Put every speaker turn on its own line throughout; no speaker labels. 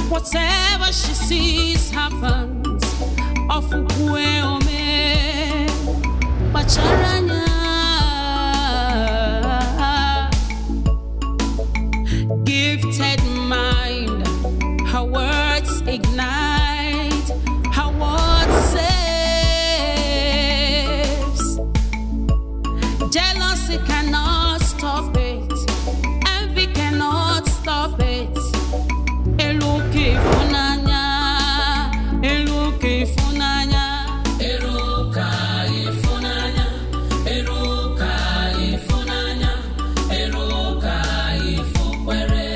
Whatever she sees happens. Ofukwe ome Bacharanya. Gifted mind, her words ignite, her words saves. Jealousy cannot stop it, envy cannot stop it. Eluke funanya, eluke funanya, eruka ifunanya, eruka ifunanya, eruka ifukwere.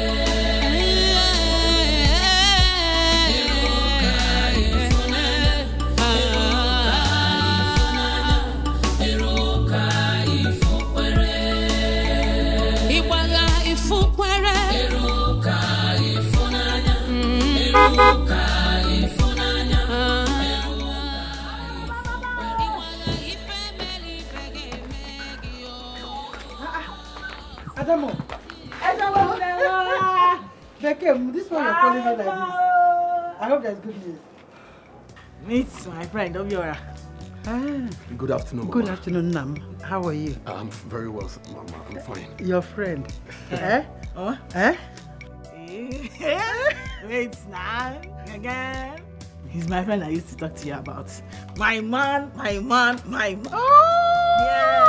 Eruka ifunanya, eruka ifukwere. Iwaga ifukwere. Eruka ifunanya.
Adamo. Beckham, this one you're calling me like this. I hope there's good news.
Meet my friend, Obiora.
Good afternoon, Mama.
Good afternoon, Nam. How are you?
I'm very well, Mama. I'm fine.
Your friend. Eh?
Oh?
Eh?
Wait now, again. He's my friend I used to talk to you about. My man.
Oh!
Yes.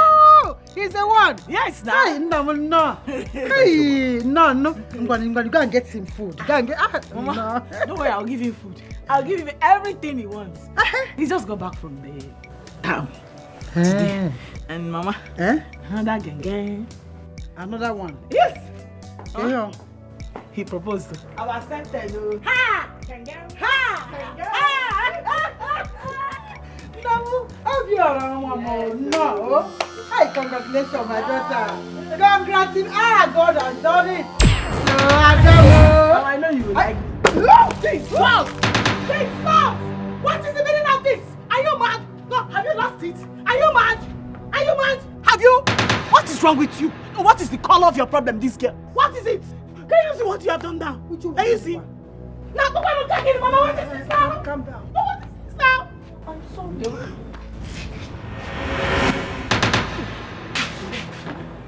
He's the one.
Yes, now.
Hey, no. Hey, no. I'm going to go and get him food. Go and get.
Mama,
no.
don't worry, I'll give him food. I'll give him everything he wants. He just got back from the town today. And Mama, another gang.
Another one.
Yes.
Yeah.
He proposed. I was accepted.
Ha! No, no. Hi, congratulations, my daughter. Congratulations. God has done it. So,
Oh, I know you will like it.
This false. What is the meaning of this? Are you mad? No, have you lost it? Are you mad?
Have you? What is wrong with you? What is the color of your problem, this girl? What is it? Can you see what you have done now? Can you see?
Now, go on, take it, Mama. What is this now? Calm down.
What is this now?
I'm sorry.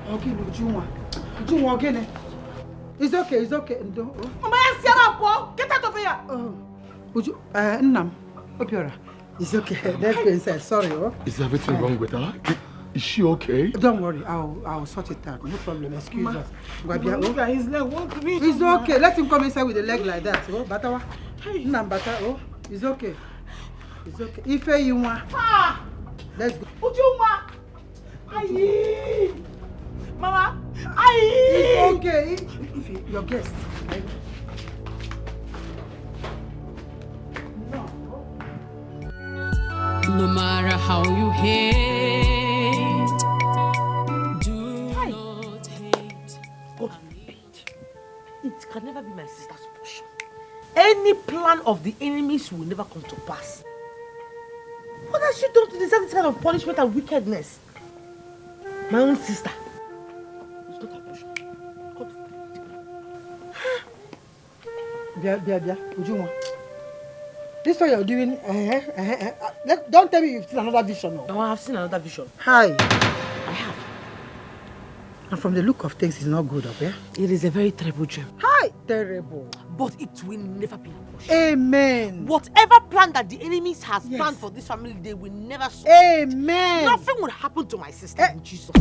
Okay, no, Juma, again. It's okay.
Mama, get out of here.
Would you, Nam, Opiora. It's okay. Let's go inside. Sorry,
Is everything wrong with her? Is she okay?
Don't worry. I'll sort it out. No problem. Excuse us.
Look at his leg.
It's okay. Let him come inside with a leg like that. Oh, Batawa. Nam Bata. Oh, it's okay. If you want. Let's go.
Ujuma. Aye. Mama. Aye.
It's okay. If your guest.
No matter how you hate, do not hate.
God forbid. It can never be my sister's portion. Any plan of the enemies will never come to pass. What has she done to deserve this kind of punishment and wickedness? My own sister. It's not her portion. God forbid.
Bia. Ujuma. This what you're doing. Don't tell me you've seen another vision.
No, I have seen another vision.
Hi.
I have.
And from the look of things, it's not good, okay?
It is a very terrible dream.
Hi. Terrible.
But it will never be our portion.
Amen.
Whatever plan that the enemies has planned for this family, they will never.
Amen.
Nothing will happen to my sister in Jesus.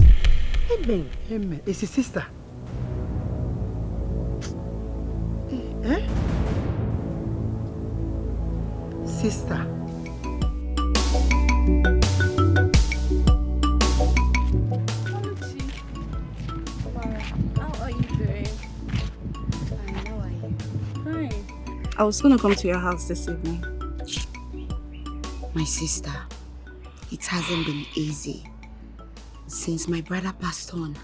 Amen.
Amen. It's his sister. Eh? Sister.
How are you doing? Fine, how are you? Fine. I was gonna come to your house this evening.
My sister, it hasn't been easy since my brother passed on.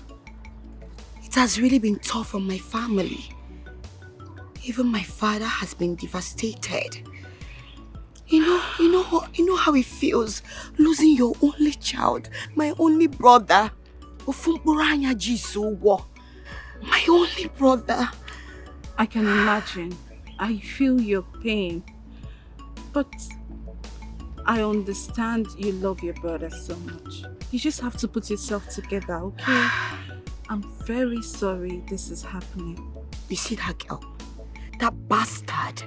It has really been tough on my family. Even my father has been devastated. You know how it feels losing your only child, my only brother. My only brother.
I can imagine. I feel your pain. But I understand you love your brother so much. You just have to put yourself together, okay? I'm very sorry this is happening.
You see that girl? That bastard.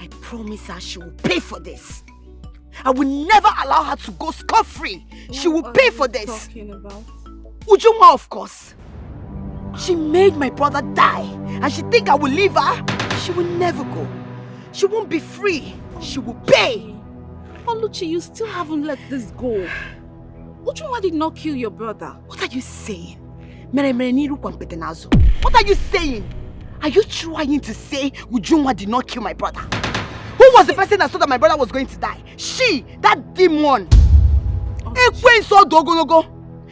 I promise her she will pay for this. I will never allow her to go scot-free. She will pay for this.
What are you talking about?
Ujuma, of course. She made my brother die, and she think I will leave her. She will never go. She won't be free. She will pay.
Oluchi, you still haven't let this go. Ujuma did not kill your brother.
What are you saying? What are you saying? Are you trying to say Ujuma did not kill my brother? Who was the person that saw that my brother was going to die? She, that demon.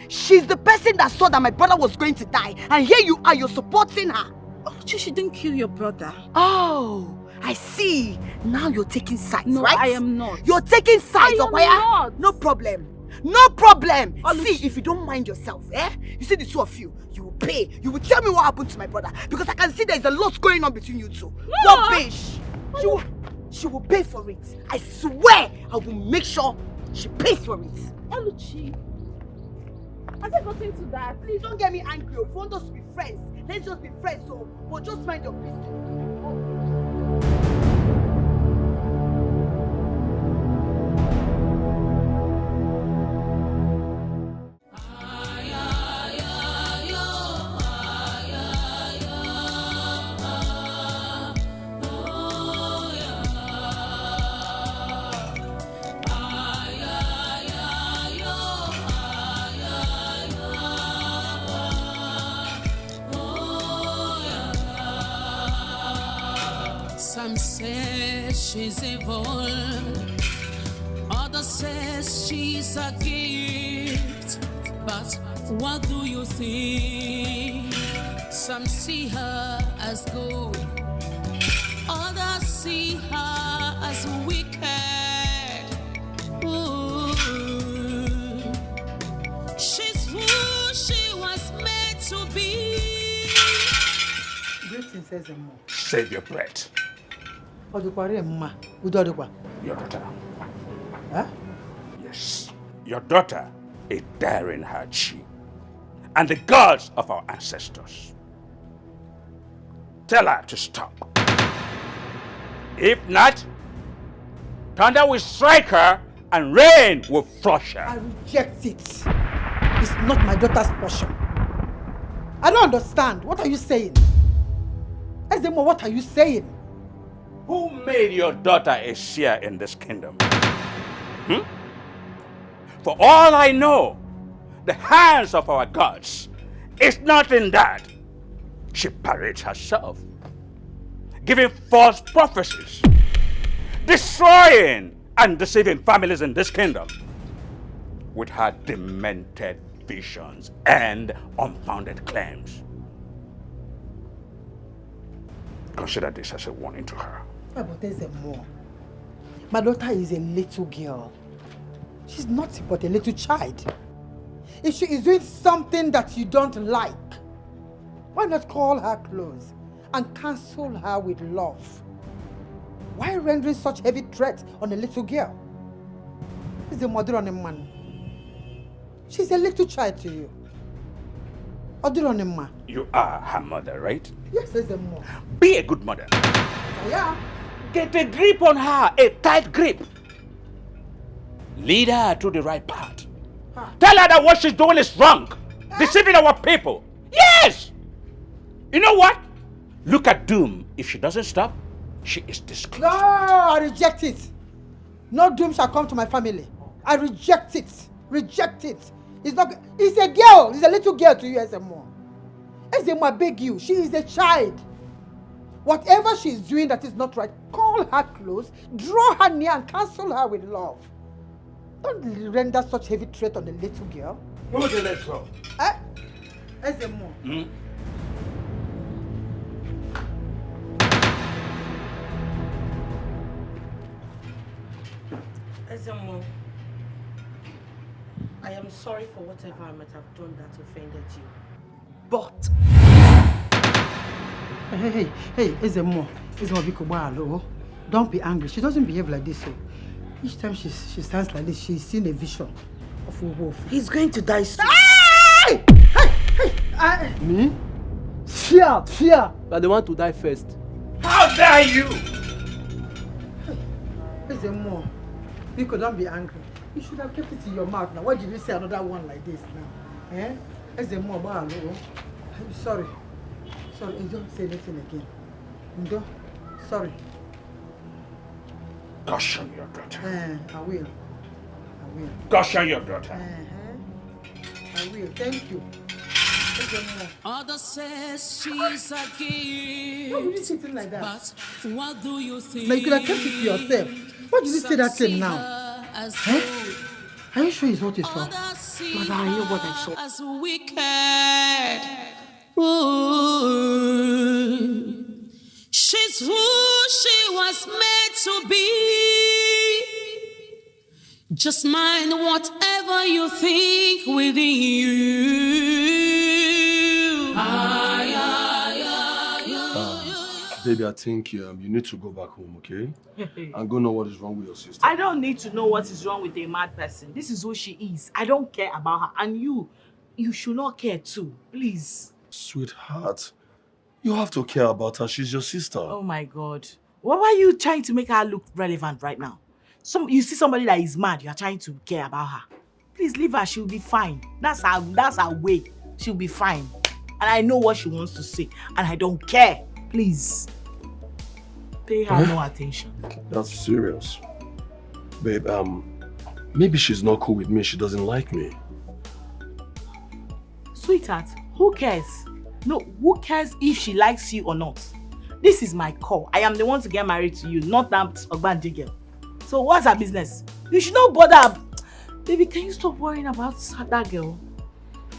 She's the person that saw that my brother was going to die. And here you are, you're supporting her.
Oluchi, she didn't kill your brother.
Oh, I see. Now you're taking sides,
No,
right?
I am not.
You're taking sides,
I am
Okwaya?
not.
No problem. No problem.
Oluchi.
See, if you don't mind yourself, you see the two of you, you will pay. You will tell me what happened to my brother. Because I can see there's a lot going on between you two.
No.
Rubbish. She will pay for it. I swear I will make sure she pays for it.
Oluchi, has it gotten to that?
Please don't get me angry. If you want us to be friends, let's just be friends. So, but just mind your business.
Some say she's evil, others say she's a gift. But what do you think? Some see her as good, others see her as wicked. Ooh. She's who she was made to be.
Greeting says a more.
Save your breath.
Your
daughter.
Huh?
Yes. Your daughter is daring her chi and the gods of our ancestors. Tell her to stop. If not, thunder will strike her and rain will flush her.
I reject it. It's not my daughter's portion. I don't understand. What are you saying? Ezemo, what are you saying?
Who made your daughter a seer in this kingdom? For all I know, the hands of our gods is not in that. She parades herself, giving false prophecies, destroying and deceiving families in this kingdom with her demented visions and unfounded claims. Consider this as a warning to her.
Yeah, but there's a more. My daughter is a little girl. She's not but a little child. If she is doing something that you don't like, why not call her close and counsel her with love? Why rendering such heavy threats on a little girl? She's a mother on a man. She's a little child to you.
You are her mother, right?
Yes, there's a more.
Be a good mother.
Yeah.
Get a grip on her, a tight grip. Lead her to the right path. Tell her that what she's doing is wrong. deceiving our people. Yes! You know what? Look at Doom. If she doesn't stop, she is disgraced.
No, I reject it. No doom shall come to my family. I reject it. Reject it. It's not. It's a girl. It's a little girl to you, Ezemo. Ezemo, I beg you. She is a child. Whatever she is doing that is not right, call her close, draw her near, and counsel her with love. Don't render such heavy threat on the little girl.
Okay, let's go.
Ezemo.
Ezemo, I am sorry for whatever I might have done that offended you. But
Hey, Ezemo, Biko, don't be angry. She doesn't behave like this. So each time she stands like this, she's seen a vision of a wolf.
he's going to die soon.
Hey!
Me? Fear! But they want to die first.
How dare you!
Ezemo, Biko, don't be angry. You should have kept it in your mouth now. Why did you say another one like this now? Ezemo, I'm sorry. Sorry, don't say anything again. Ndo, sorry.
Caution your daughter.
I will.
Caution your daughter.
I will. Thank you.
Others says she's a
Why would you
gift.
say things like that?
But what do you think?
Now you could have kept it to yourself. Why did you say that thing now? Are you sure it's what it's for?
Mother,
I know what I saw.
as wicked. Ooh. She's who she was made to be. Just mind whatever you think within you.
Baby, I think you need to go back home, okay? And go know what is wrong with your sister.
I don't need to know what is wrong with a mad person. This is who she is. I don't care about her. And you should not care too. Please.
Sweetheart, you have to care about her. She's your sister.
Oh my God. Why are you trying to make her look relevant right now? You see somebody that is mad, you are trying to care about her. Please leave her, she'll be fine. That's her way. She'll be fine. And I know what she wants to say. And I don't care. Please. Pay her no attention.
That's serious. Babe, maybe she's not cool with me. She doesn't like me.
Sweetheart, who cares? No, who cares if she likes you or not? This is my call. I am the one to get married to you, not that Ogbanje girl. So what's her business? You should not bother. Baby, can you stop worrying about that girl?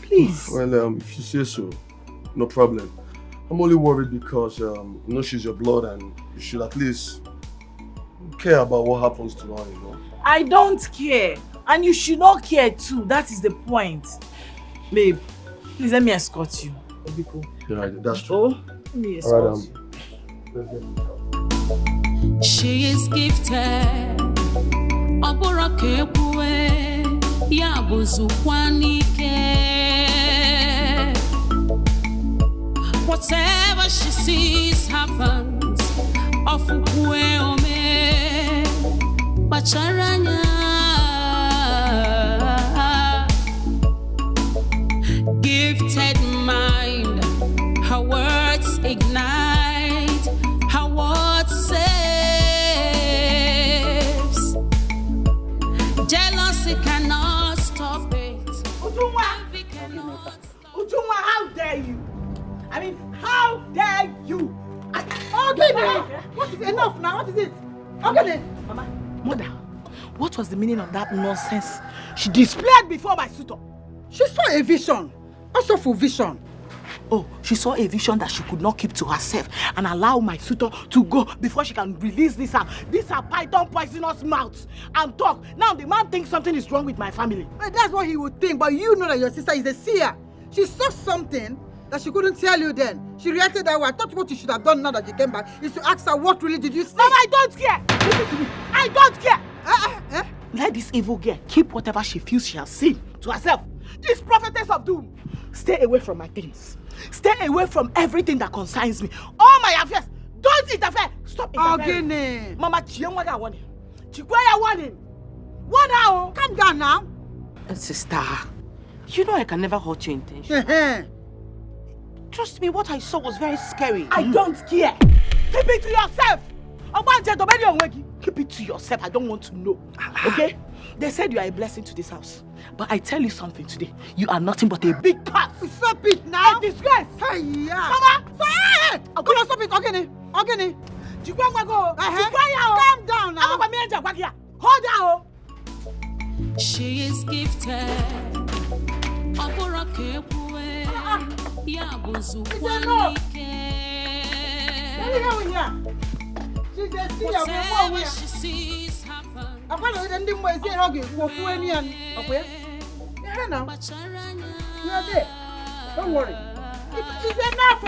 Please.
Well, if you say so, no problem. I'm only worried because you know she's your blood and you should at least care about what happens to her, you know.
I don't care. And you should not care too. That is the point. Babe, please let me escort you. It'll be cool.
Yeah, that's true.
Oh, let me escort
All right,
you.
let's get in the car.
She is gifted. Oburake kwe ya buzukwanike. Whatever she sees happens. Ofukwe ome bacharanya. Gifted mind, her words ignite, her words saves. Jealousy cannot stop it. Envy cannot stop it.
Ujunwa, how dare you? I mean, how dare you?
What is enough now? What is it?
Mama, mother, what was the meaning of that nonsense she displayed before my suitor?
She saw a vision. Also for vision.
Oh, she saw a vision that she could not keep to herself and allow my suitor to go before she can release this her python poisonous mouth and talk. Now the man thinks something is wrong with my family.
That's what he would think, but you know that your sister is a seer. She saw something that she couldn't tell you then. She reacted that way. I thought what you should have done now that you came back is to ask her what really did you see.
Mama, I don't care. Listen to me. I don't care. Let this evil girl keep whatever she feels she has seen to herself. This prophetess of doom. Stay away from my things. Stay away from everything that concerns me. All my affairs. Don't interfere. Stop interfering.
Again.
Mama, Chiamwaga warning. Chikwaya warning. What now?
Calm down now.
Sister, You know I can never hurt your intention. Trust me, what I saw was very scary.
I don't care. Keep it to yourself.
Keep it to yourself. I don't want to know. Okay? They said you are a blessing to this house. But I tell you something today. You are nothing but a big curse.
Stop it now.
A disgrace.
Hey, yeah.
Mama!
Hey! Come on, stop it. Okay. Calm down now.
Hold down.
She is gifted. Whatever she sees happen.
You are there. Don't worry. It's enough.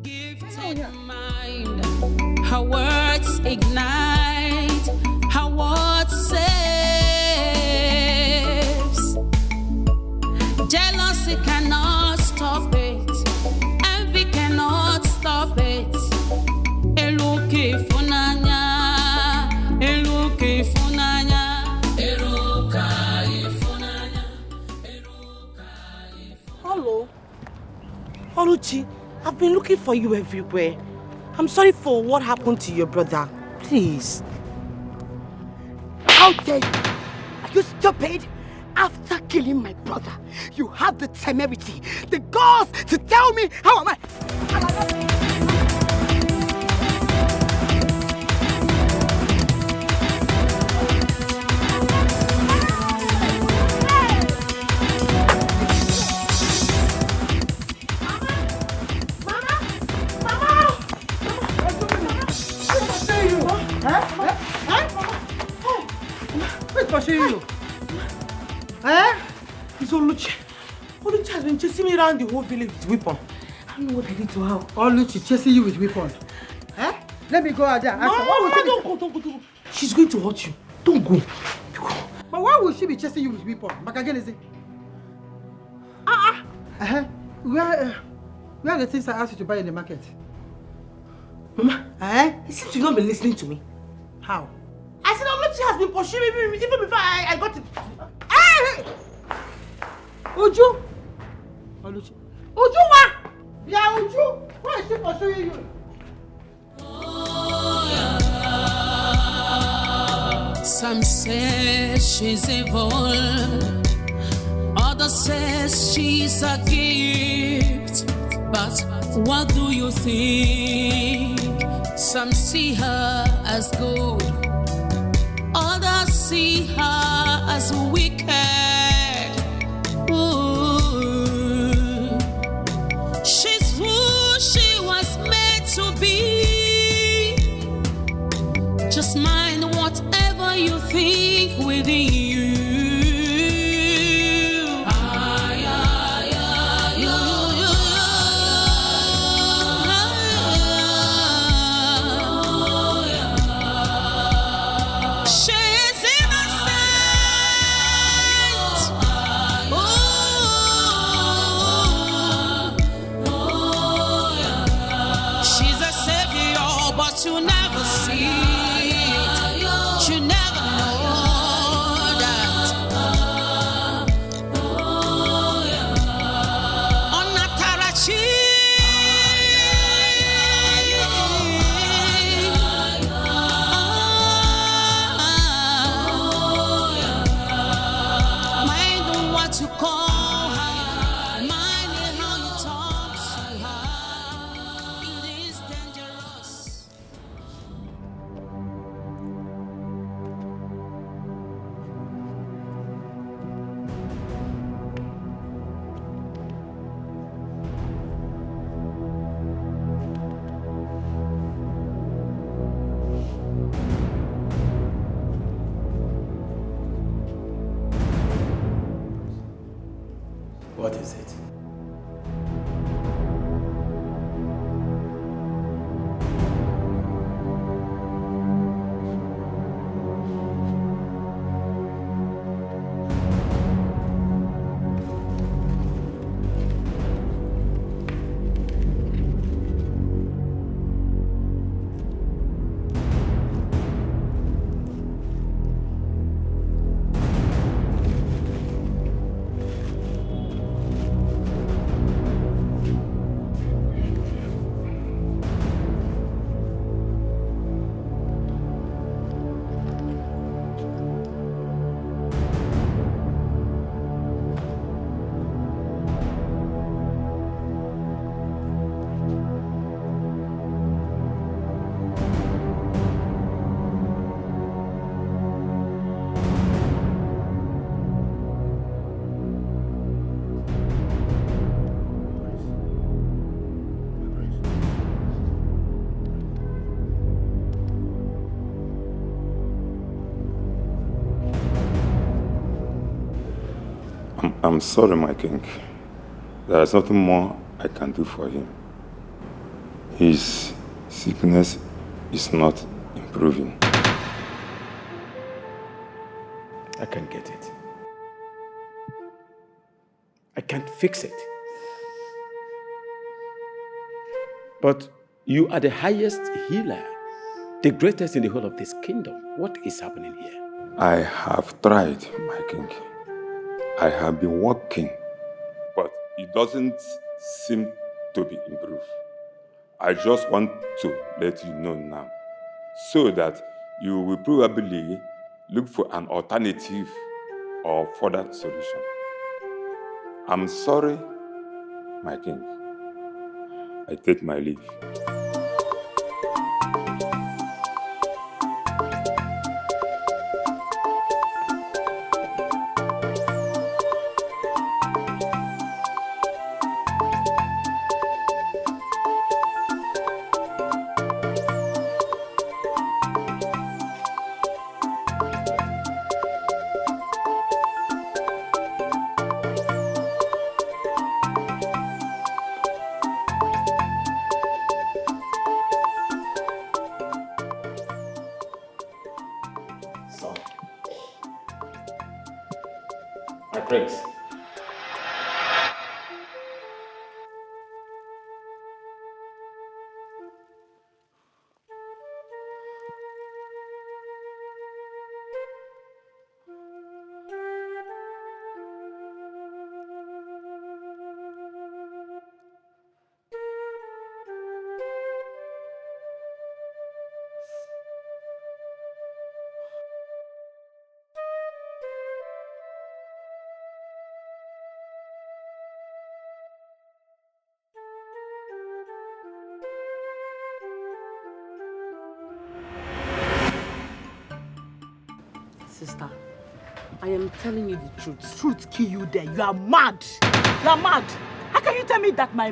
Gifted mind. Her words ignite. Her words saves. Jealousy cannot stop it. Envy cannot stop it. Eluke funanya. Eluke funanya. Eruka funanya.
Hello. Oluchi, I've been looking for you everywhere. I'm sorry for what happened to your brother. Please.
How dare you? Are you stupid? After killing my brother, you have the temerity, the gall to tell me how am I?
You. It's Oluchi. Oluchi has been chasing me around the whole village with weapon. I don't know what I did to her.
Oluchi chasing you with weapon. Let me go out there.
Don't go. She's going to hurt you. Don't go.
But why would she be chasing you with weapon? Makageleze. Where are the things I asked you to buy in the market?
Mama, it seems you've not been listening to me.
How?
I said Oluchi has been pursuing me even before I got it.
Uju! Oluchi. Uju, what? Yeah, Uju. Why is she pursuing you?
Some say she's evil. Others say she's a gift. But what do you think? Some see her as good. Others see her as wicked. Ooh. She's who she was made to be. Just mind whatever you think within you. You never see it. You never know that. Onatarachi. Mind what you call her. Mind how you talk to her. It is dangerous.
What is it? I'm sorry, my king. There is nothing more I can do for him. His sickness is not improving.
I can't get it. I can't fix it. But you are the highest healer, the greatest in the whole of this kingdom. What is happening here?
I have tried, my king. I have been working, but it doesn't seem to be improved. I just want to let you know now, so that you will probably look for an alternative or further solution. I'm sorry, my king. I take my leave.
Prince.
Sister, I am telling you the truth. Truth kill you there. You are mad. You are mad. How can you tell me that my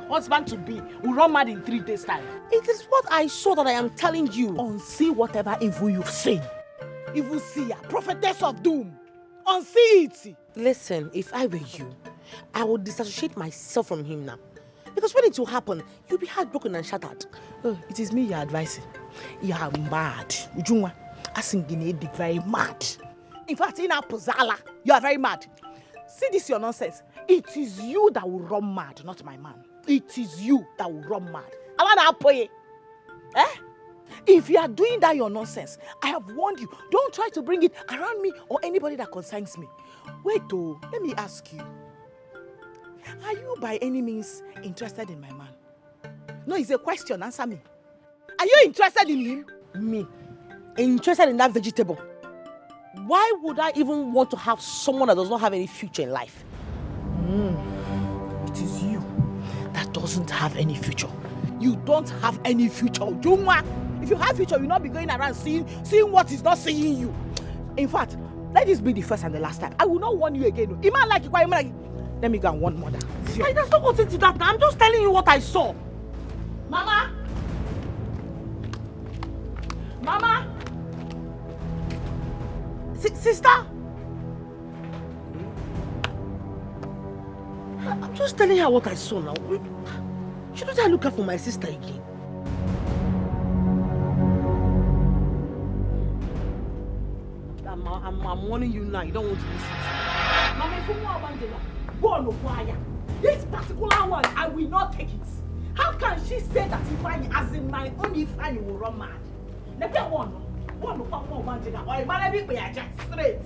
husband-to-be, will run mad in 3 days' time? It is what I saw that I am telling you. Unsee whatever evil you've seen. Evil seer, prophetess of doom. Unsee it. Listen, if I were you, I would disassociate myself from him now. Because when it will happen, you'll be heartbroken and shattered. Oh, it is me you're advising. You are mad. Ujungwa, Asingine, very mad. In fact, in Apozala, you are very mad. See this your nonsense. It is you that will run mad, not my man. It is you that will run mad. If you are doing that your nonsense, I have warned you. Don't try to bring it around me or anybody that concerns me. Wait though, let me ask you. Are you by any means interested in my man? No, it's a question. Answer me. Are you interested in him? Me. Interested in that vegetable? Why would I even want to have someone that does not have any future in life? It is you that doesn't have any future. You don't have any future. If you have future, you'll not be going around seeing what is not seeing you. In fact, let this be the first and the last time. I will not warn you again. Let me go and warn mother. I just don't want to do that now. I'm just telling you what I saw. Mama! Mama! Sister! I'm just telling her what I saw now. Shouldn't I look out for my sister again? I'm warning you now. You don't want to listen to me. Mama, if you want go on Okwaya. This particular one, I will not take it. How can she say that Ifeanyi, as in my own Ifeanyi, will run mad? Let me straight.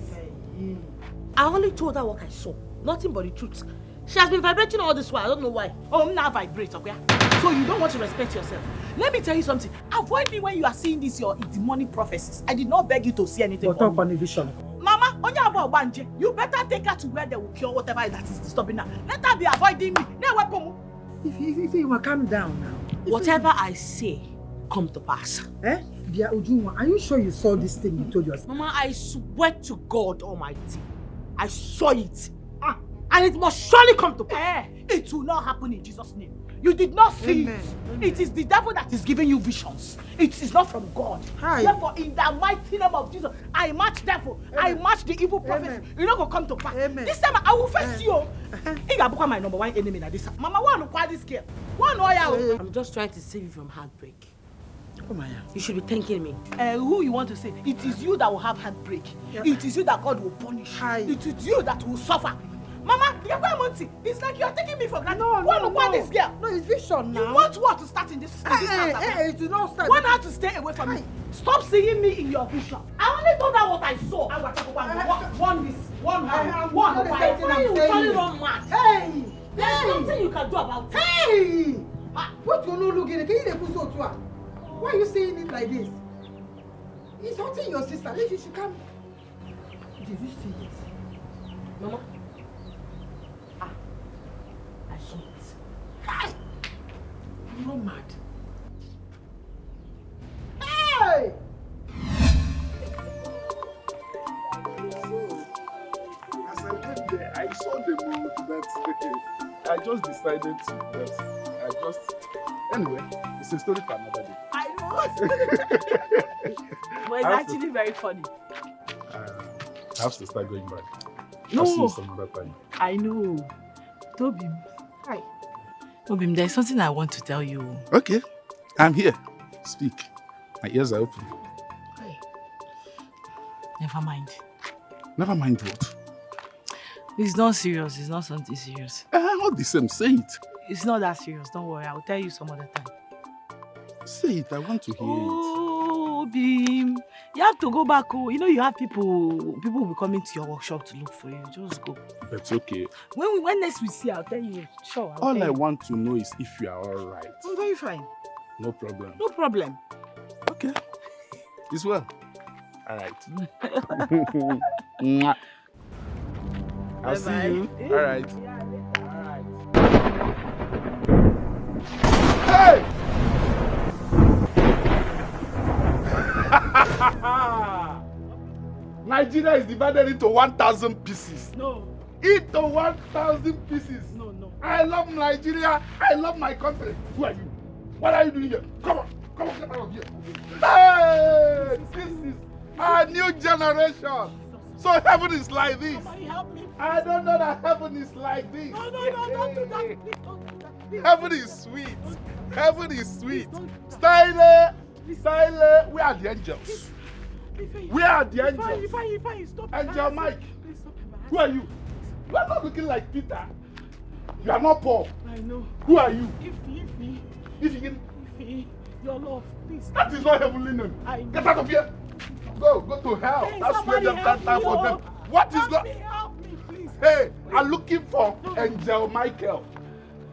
I only told her what I saw. Nothing but the truth. She has been vibrating all this while. I don't know why. Oh, I'm now vibrate, okay? So you don't want to respect yourself. Let me tell you something. Avoid me when you are seeing these your demonic prophecies. I did not beg you to see anything.
But talk on the vision.
Mama, you better take her to where they will cure whatever that is disturbing her. Let her be avoiding me.
If you will calm down now.
Whatever I say, come to pass.
Eh? Dear Ujunwa, are you sure you saw this thing you told yourself?
Mama, I swear to God Almighty. I saw it. And it must surely come to pass. It will not happen in Jesus' name. You did not see it. It is the devil that is giving you visions. It is not from God. Therefore, in the mighty name of Jesus, I match devil. I match the evil prophets. You're not going to come to pass. This time, I will face you. You are my number one enemy now. This Mama, why not this girl? I'm just trying to save you from heartbreak. You should be thanking me. Who you want to say? It is you that will have heartbreak. It is you that God will punish. It is you that will suffer. Mama, it's like you are taking me for granted. No, this girl.
No, it's vision now.
You want what to start in this house?
It will not start.
Want her to stay away from me. Stop seeing me in your vision. I only told her what I saw. One this, one hand, one. If you totally run mad. There's nothing you can do about it.
What you no look at? Why are you saying it like this? It's hurting your sister. You should come. Did you see it?
Mama? I saw it. You're not mad.
Hey!
As I went there, I saw the move that I just decided to anyway, it's a story for another day.
I know. But it's actually very funny.
I have to start going back.
No.
I'll see you some other time.
I know. Tobim. Hi. Tobim, there's something I want to tell you.
Okay, I'm here. Speak. My ears are open.
Hi. Never mind.
Never mind what?
It's not serious. It's not something serious.
Not the same. Say it.
It's not that serious. Don't worry. I'll tell you some other time.
Say it. I want to hear it.
Oh, Bim. You have to go back. Oh. You know you have people will be coming to your workshop to look for you. Just go.
That's okay.
When next we see, I'll tell you. Sure.
All I want to know is if you are all right.
I'm very fine.
No problem.
No problem.
Okay. It's well. All right. I'll see you. All right. All right. Hey! Nigeria is divided into 1,000 pieces.
No.
Into 1,000 pieces.
No.
I love Nigeria. I love my country. Who are you? What are you doing here? Come on, get out of here. Hey! This is a new generation. So heaven is like this.
Somebody help me.
I don't know that heaven is like this.
No, don't do that. Please don't do that. Please.
Heaven is sweet. Heaven is sweet. Style, we are the angels. We are the angels.
If stop.
Angel Mike. Who are you? You are not looking like Peter. You are not Paul.
I know.
Who are you?
If your love, please.
That is not heavenly name. Get out of here. Go to hell.
Hey,
that's where they stand time for them. What is that?
Help me, please.
Hey, I'm looking for Angel Michael.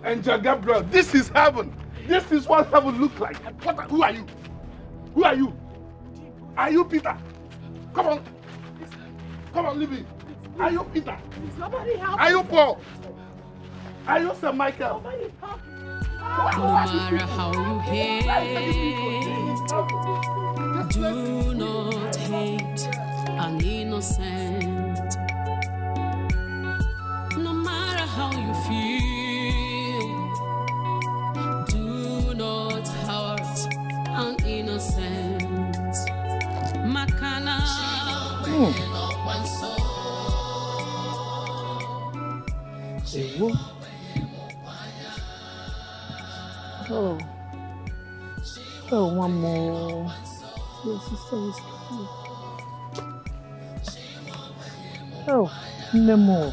Angel Gabriel. This is heaven. This is what heaven looks like. Who are you? Who are you? Are you Peter? Come on, leave me. Are you Peter?
Somebody help
Are you Paul? Are you St. Michael?
Somebody help me.
No matter how you hate, do not hate an innocent. No matter how you feel, do not hurt an innocent. Makana.
One more. Your sister is here. No more.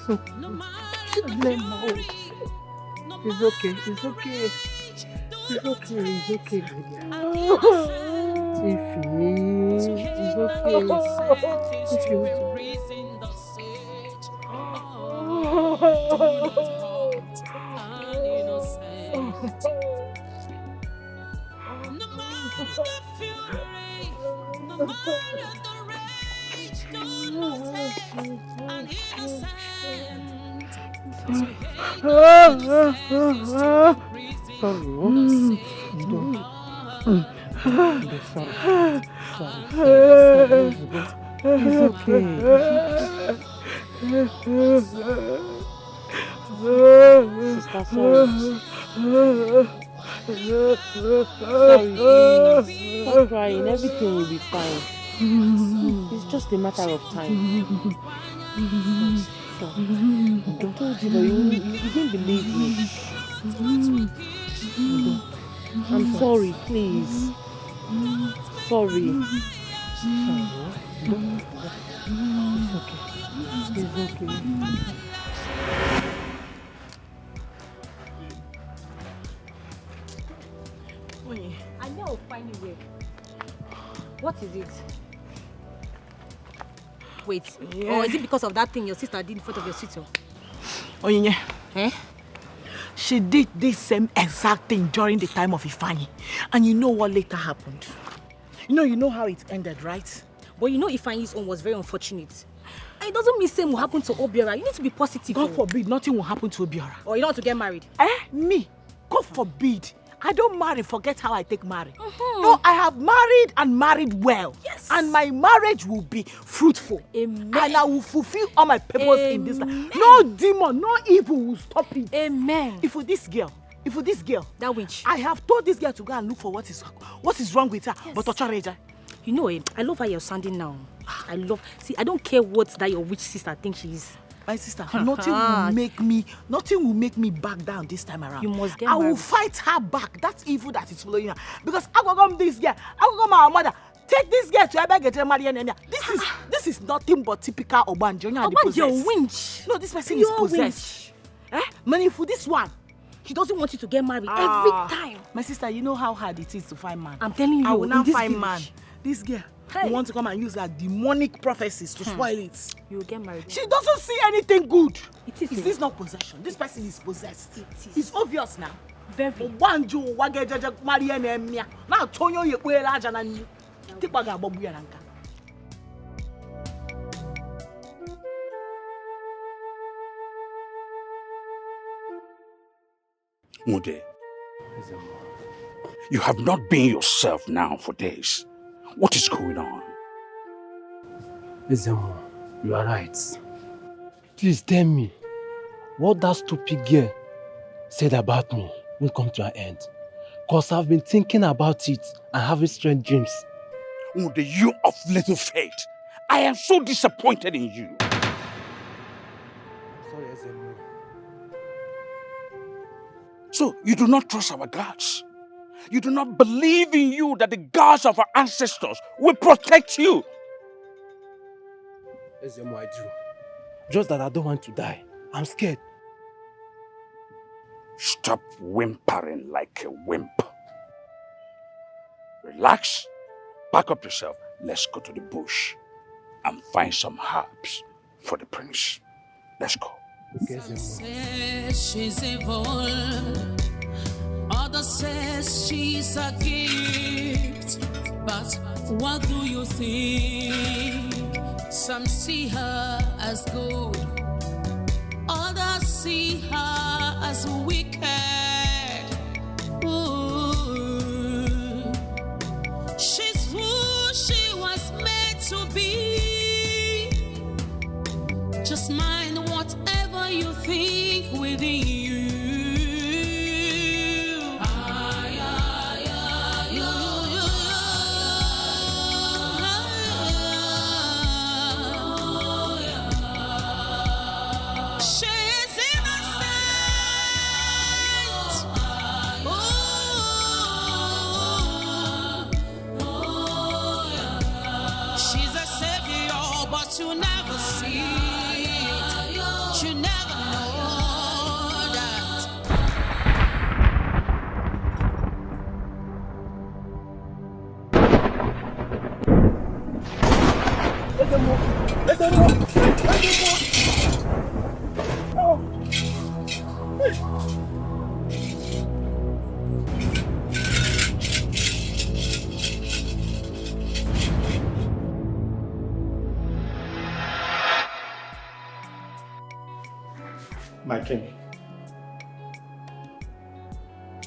So, no more. It's okay. It's okay. It's okay. It's okay. It's
It's okay. Sister, sorry. Sorry, please. Stop crying. Everything will be fine. It's just a matter of time. So, I told you, but you didn't believe me. I'm sorry, please. Sorry. It's okay. It's okay.
I know I'll find you where. What is it? Wait, or is it because of that thing your sister did in front of your sister?
Onyinye.
Eh?
She did this same exact thing during the time of Ifeanyi. And you know what later happened? You know how it ended, right?
But you know Ifeanyi's own was very unfortunate. And it doesn't mean same will happen to Obiora. You need to be positive.
God forbid nothing will happen to Obiora.
Or you don't want to get married.
Me? God forbid. I don't marry, forget how I take marry. No, I have married and married well.
Yes.
And my marriage will be fruitful.
Amen.
And I will fulfill all my purpose in this life. No demon, no evil will stop it.
Amen.
If with this girl,
that witch,
I have told this girl to go and look for what is wrong with her.
Yes.
But Ochareja,
you know, I love how you're sounding now. I don't care what that your witch sister thinks she is.
my sister, nothing will make me back down this time around.
You must get
I
married.
will fight her back. That evil that is following her. Because I go come this girl, I go come our mother. Take this girl to Ebe get married. This is nothing but typical Obanjo.
Obanjo, your winch.
No, this person is possessed. Money for this one.
He doesn't want you to get married every time.
My sister, you know how hard it is to find man.
I'm telling you,
I will not find
village,
man. This girl who wants to come and use her demonic prophecies to spoil it.
You will get married.
She doesn't see anything good.
It is.
This not possession? This person is possessed.
It is.
It's obvious now.
Very.
Obanjo wagejeje Maria Nemia. Now Tonyo ye kwela aja na ni. Tikwa ga bobu ya nanka.
Mude, you have not been yourself now for days. What is going on?
Ezemo, you are right. Please tell me, what that stupid girl said about me will come to an end. Because I've been thinking about it and having strange dreams.
Mude, you of little faith. I am so disappointed in you.
Sorry, Ezemo.
So, you do not trust our gods. You do not believe in you that the gods of our ancestors will protect you.
Ezemo, I do. Just that I don't want to die. I'm scared.
Stop whimpering like a wimp. Relax, pack up yourself. Let's go to the bush and find some herbs for the prince. Let's go.
Okay,
Some says she's evil, others says she's a gift. But what do you think? Some see her as good, others see her as wicked. Ooh. She's who she was made to be. Just mind whatever you think within you. She's innocent. She's a savior, but you never see it. You never know that.
My king,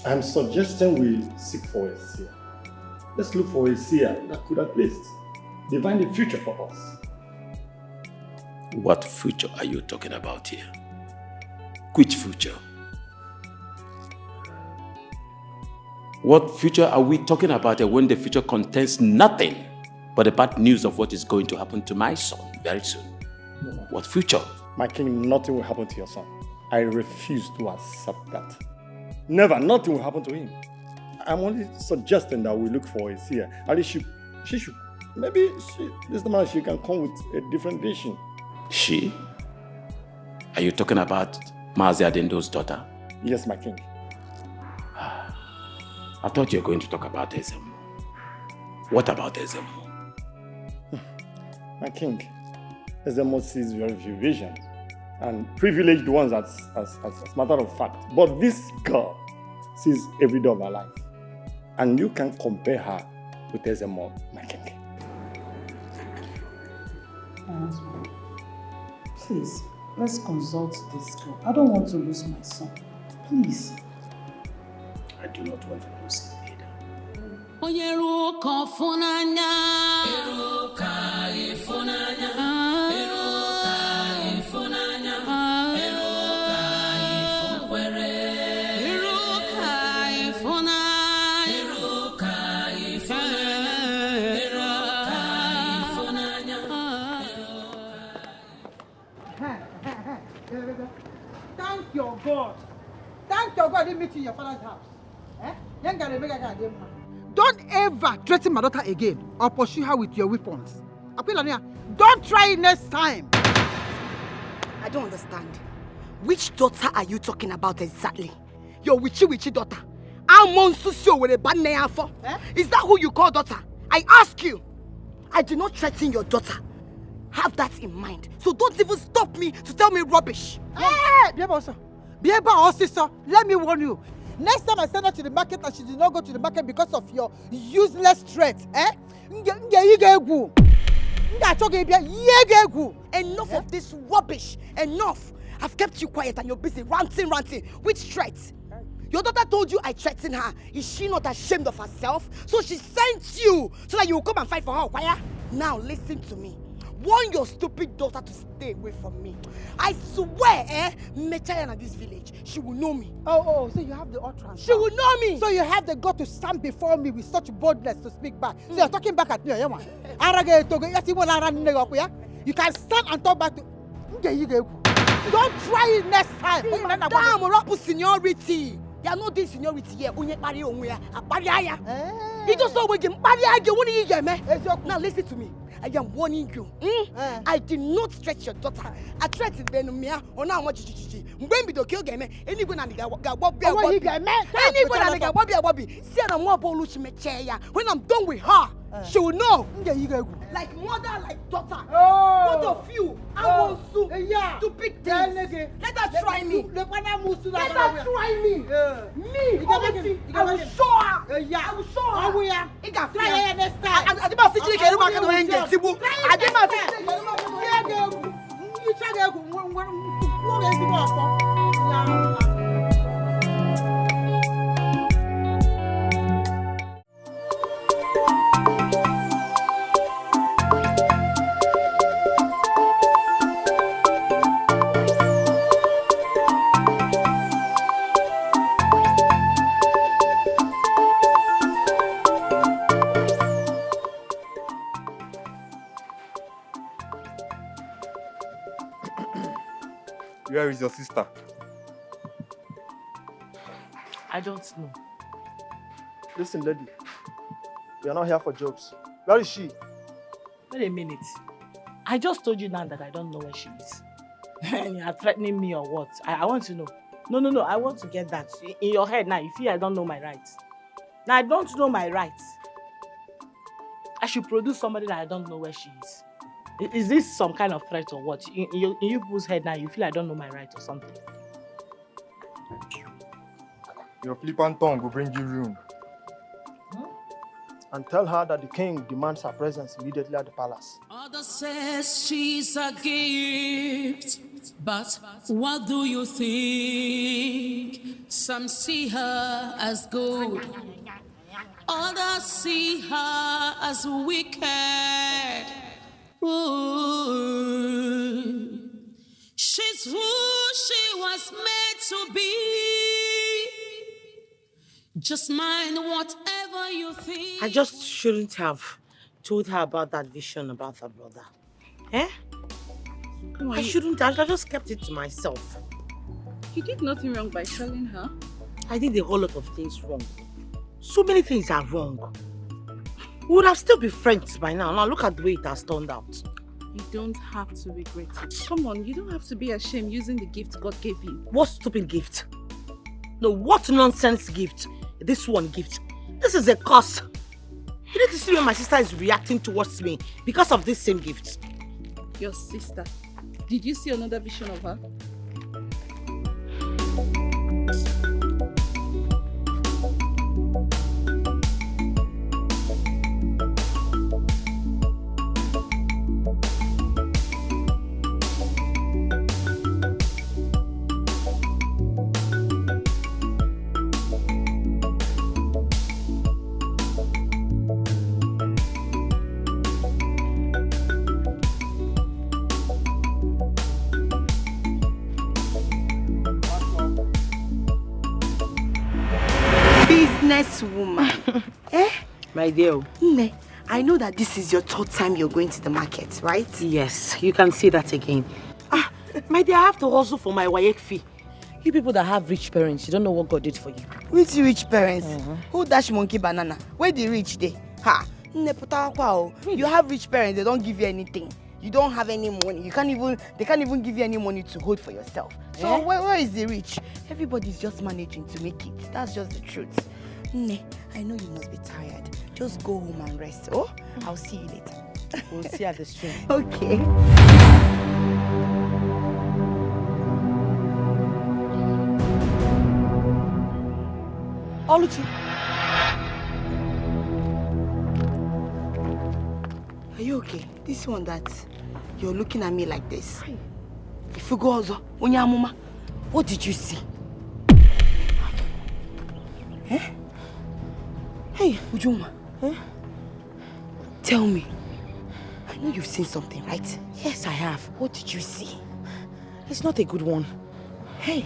I'm suggesting we seek for a seer. Let's look for a seer that could at least divine the future for us.
What future are you talking about here? Which future? What future are we talking about here when the future contains nothing but the bad news of what is going to happen to my son very soon? What future?
My king, nothing will happen to your son. I refuse to accept that. Never, nothing will happen to him. I'm only suggesting that we look for a seer. At least she should, maybe this man, she can come with a different vision.
She? Are you talking about Mazi Adendo's daughter?
Yes, my king.
I thought you were going to talk about Ezemo. What about Ezemo?
My king, Ezemo sees very few visions and privileged ones as a matter of fact. But this girl sees every day of her life. And you can compare her with Ezemo, my king.
Please, let's consult this girl. I don't want to lose my son. Please.
I do not want to lose him either.
Thank your God. Thank your God I didn't meet you in your father's house. Don't ever threaten my daughter again or pursue her with your weapons. Don't try it next time.
I don't understand. Which daughter are you talking about exactly? Your witchy daughter. Is that who you call daughter? I ask you. I do not threaten your daughter. Have that in mind. So don't even stop me to tell me rubbish.
Hey, sister, let me warn you. Next time I send her to the market and she did not go to the market because of your useless threats,
Enough of this rubbish. Enough. I've kept you quiet and you're busy ranting. Which threats? Your daughter told you I threatened her. Is she not ashamed of herself? So she sent you so that you will come and fight for her. Now listen to me. Warn your stupid daughter to stay away from me. I swear, Mechaya in this village, she will know me.
Oh, so you have the utterance.
She will know me.
So you have the God to stand before me with such boldness to speak back. So you're talking back at me, You can stand and talk back to... Don't try it next time.
Madam, Rapu seniority. You know this seniority here. Now listen to me. I am warning you. I did not stretch your daughter. I threatened Benumia on how much when we don't kill game. Anyone and when I'm done with her, she will know. Like mother, like daughter. Both of you, I want to stupid things. Let her try me. Let her try me. Me, I will show her. I will show her. I got fire next time. I didn't see you get back to England. I didn't
Where is your sister?
I don't know.
Listen, lady. We are not here for jokes. Where is she?
Wait a minute. I just told you now that I don't know where she is. And you are threatening me or what? I want to know. No. I want to get that. In your head now, you feel I don't know my rights. Now, I don't know my rights. I should produce somebody that I don't know where she is. Is this some kind of threat or what? In you people's head now, you feel I don't know my rights or something?
Your flippant tongue will bring you ruin. And tell her that the king demands her presence immediately at the palace.
Others says she's a gift, but what do you think? Some see her as good, others see her as wicked. Ooh. She's who she was made to be. Just mind whatever you think.
I just shouldn't have told her about that vision about her brother. Eh? I shouldn't have. I just kept it to myself.
You did nothing wrong by telling her.
I did a whole lot of things wrong. So many things are wrong. We would have still been friends by now. Now look at the way it has turned out.
You don't have to regret it. Come on, you don't have to be ashamed using the gift God gave you.
What stupid gift? No, what nonsense gift? This one gift. This is a curse. You need to see when my sister is reacting towards me because of this same gift.
Your sister. Did you see another vision of her?
Woman. Eh?
My dear.
Ne, I know that this is your third time you're going to the market, right?
Yes, you can see that again. Ah, my dear, I have to hustle for my WAEC fee. You people that have rich parents, you don't know what God did for you.
Which rich parents? Who dash monkey banana? Where the rich they? Ha! You have rich parents, they don't give you anything. You don't have any money. They can't even give you any money to hold for yourself. So where is the rich? Everybody's just managing to make it. That's just the truth. Ne, I know you must be tired. Just go home and rest. Oh, I'll see you later.
We'll see at the stream.
Okay.
Oluchi.
Are you okay? This one that you're looking at me like this. If you go also, Onyamuma, what did you see? Eh? Hey, Ujuma. Eh? Tell me. I know you've seen something, right?
Yes, I have.
What did you see?
It's not a good one.
Hey,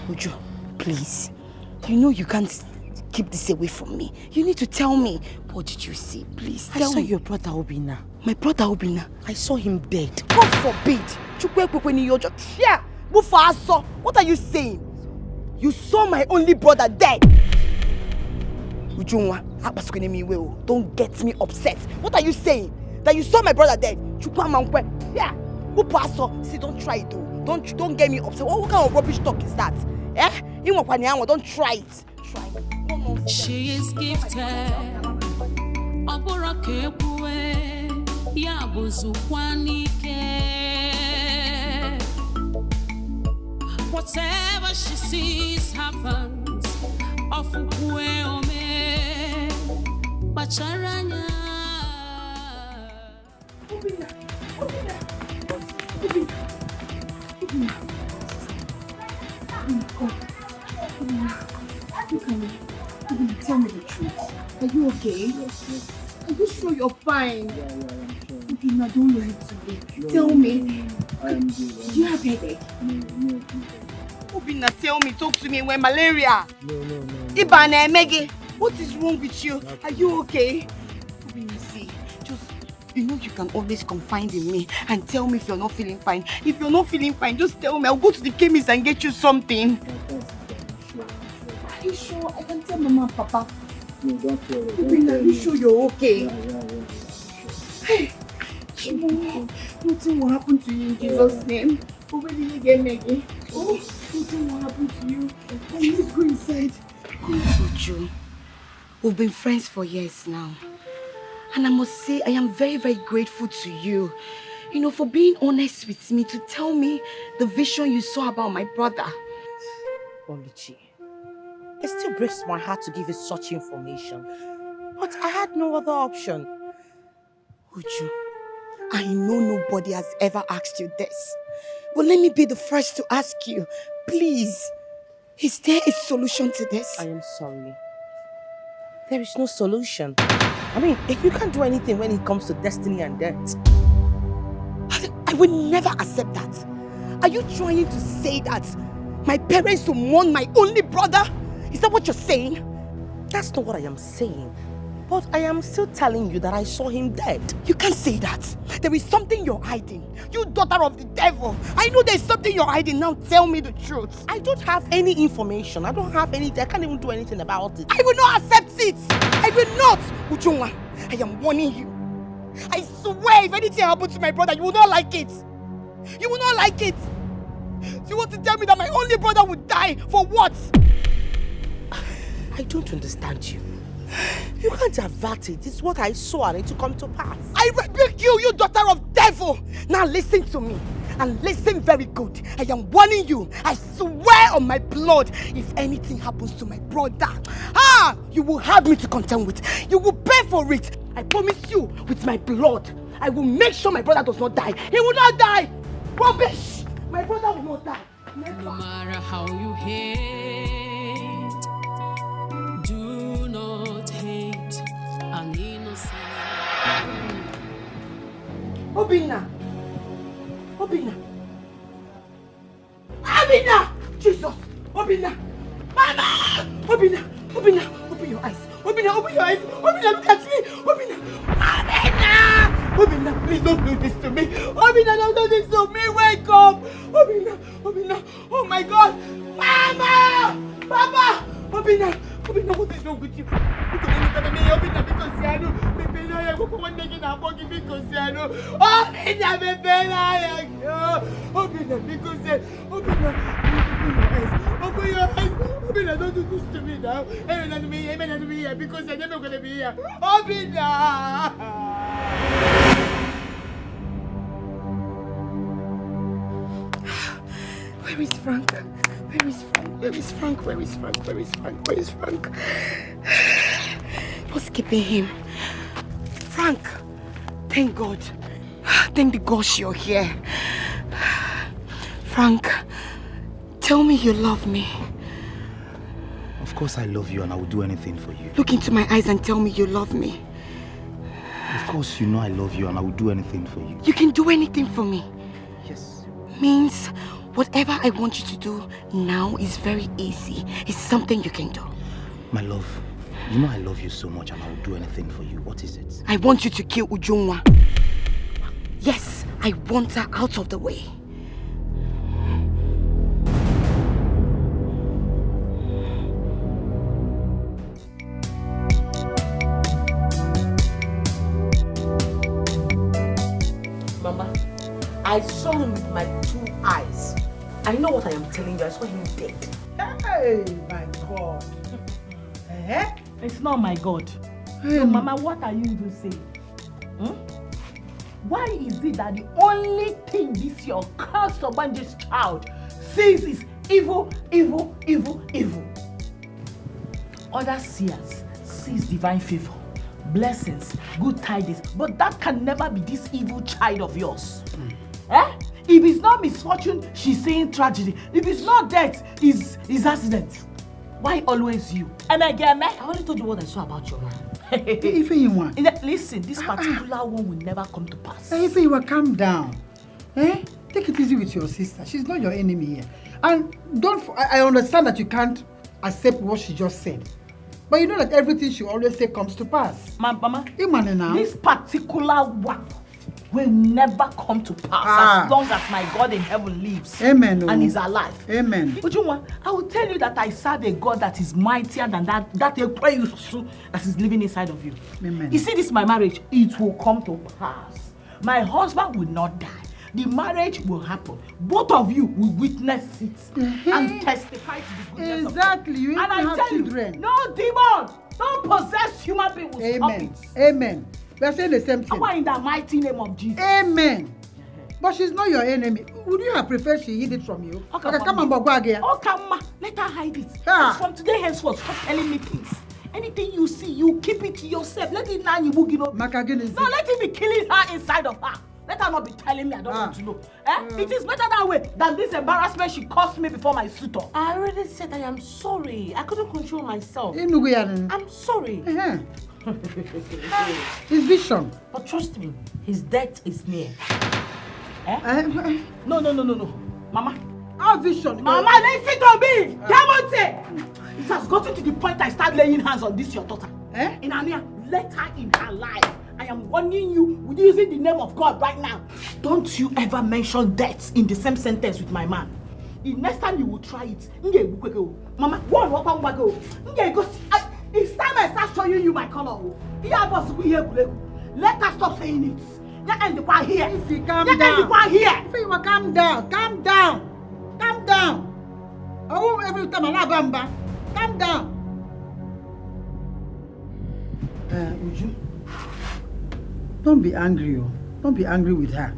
Uju, please. You know you can't keep this away from me. You need to tell me. What did you see? Please tell me.
I saw your brother Obina.
My brother Obina?
I saw him dead.
God forbid. What are you saying? You saw my only brother dead. Ujunwa, don't get me upset. What are you saying? That you saw my brother dead? Yeah. See, don't try it though. Don't get me upset. What kind of rubbish talk is that? Eh? Don't try it. Try it.
She is gifted. Whatever she sees happens. Bacharanya.
Tell me the truth. Are you okay? Yes. Are you sure you're fine?
Yeah, I'm sure.
Okay, now don't lie to me. Tell me.
I am good.
Do you have headache?
No.
Obina, tell me. Talk to me. When malaria?
No.
Ibane, Meggy, what is wrong with you? Are you okay? Obina, see, you know you can always confide in me and tell me if you're not feeling fine. If you're not feeling fine, just tell me. I'll go to the chemist and get you something. Are you sure? I can tell Mama and Papa.
No, don't worry.
Obina, are you sure you're okay?
Yeah.
Hey, nothing will happen to you in Jesus' name. Oh, where did you get Maggie? Oh, nothing will happen to you. Please go inside. Uju, we've been friends for years now. And I must say, I am very, very grateful to you. You know, for being honest with me, to tell me the vision you saw about my brother.
Oluchi, it still breaks my heart to give you such information. But I had no other option.
Uju, I know nobody has ever asked you this. But let me be the first to ask you. Please, is there a solution to this?
I am sorry. There is no solution. I mean, you can't do anything when it comes to destiny and death.
I would never accept that. Are you trying to say that my parents will mourn my only brother? Is that what you're saying?
That's not what I am saying. But I am still telling you that I saw him dead.
You can't say that. There is something you're hiding. You daughter of the devil. I know there's something you're hiding. Now tell me the truth.
I don't have any information. I don't have anything. I can't even do anything about it.
I will not accept it. I will not. Ujunwa, I am warning you. I swear if anything happens to my brother, you will not like it. You will not like it. You want to tell me that my only brother would die for what?
I don't understand you. You can't avert it. It's what I saw and it to come to pass.
I rebuke you, you daughter of devil! Now listen to me. And listen very good. I am warning you. I swear on my blood, if anything happens to my brother, you will have me to contend with. You will pay for it. I promise you, with my blood, I will make sure my brother does not die. He will not die. Rubbish! My brother will not die. Never.
No matter how you hate, do not hate an innocent.
Obina! Obina! Obina! Jesus! Obina! Mama! Obina! Obina! Open your eyes! Obina! Open your eyes! Obina! Look at me! Obina! Obina! Obina! Please don't do this to me! Obina! Don't do this to me! Wake up! Obina! Obina! Oh my God! Mama! Papa! Obina! Obina, what is wrong with you? Obina, because I know. Obina, because Obina, open your eyes. Obina, don't do this to me now. Amen, because I'm never gonna be here. Obina! Where is Frank? Where is Frank? Where is Frank? Where is Frank? Where is Frank? Where is Frank? What's keeping him? Frank! Thank God. Thank the gosh you're here. Frank, tell me you love me.
Of course I love you and I will do anything for you.
Look into my eyes and tell me you love me.
Of course you know I love you and I will do anything for you.
You can do anything for me.
Yes.
Means whatever I want you to do now is very easy. It's something you can do.
My love, you know I love you so much and I will do anything for you. What is it?
I want you to kill Ujunwa. Yes, I want her out of the way.
Mama, I saw him with my 2 eyes. I know what I am telling you. I saw him dead.
Hey, my God. Eh?
It's not my God.
Hey.
So, Mama, what are you even saying? Why is it that the only thing this your cursed Obanje's child sees is evil, evil, evil, evil? Other seers sees divine favor, blessings, good tidings, but that can never be this evil child of yours. Eh? If it's not misfortune, she's saying tragedy. If it's not death, it's accident. Why always you? And again, I already told you what I saw about your man.
If you want.
Listen, this particular one will never come to pass.
If you will calm down. Eh? Take it easy with your sister. She's not your enemy here. And I understand that you can't accept what she just said. But you know that everything she always say comes to pass.
Mama,
now.
This particular one will never come to pass as long as my God in heaven lives.
Amen.
And is alive.
Amen.
Ujunwa, I will tell you that I serve a God that is mightier than that that is living inside of you.
Amen.
You see this my marriage, it will come to pass. My husband will not die. The marriage will happen. Both of you will witness it and testify to the goodness of God.
Exactly. You
and I
have
tell
children.
you, no demon, don't possess human beings will stop it.
Amen. We are saying the same thing.
In the mighty name of Jesus.
Amen. But she's not your enemy. Would you have preferred she hid it from you? Okay, come on, Bogwagia.
Okay, ma, let her hide it. From today henceforth, stop telling me things. Anything you see, you keep it to yourself. Let it now you no, let it be killing her inside of her. Let her not be telling me I don't want to know. It is better that way than this embarrassment she caused me before my suitor. I already said I am sorry. I couldn't control myself. I'm sorry.
His vision.
But trust me, his death is near. No. Mama.
Our vision.
Mama, listen to me. Demonte. It has gotten to the point I start laying hands on this your daughter. In Ania, let her in her life. I am warning you with using the name of God right now. Don't you ever mention death in the same sentence with my man. The next time you will try it, Mama, go. It's time I start showing you my color. Let us stop saying it. Here.
If you calm down.
Here.
If you calm down. Calm down. Calm down. Oh, every time I bamba. Calm down. Uju, don't be angry. Don't be angry with her.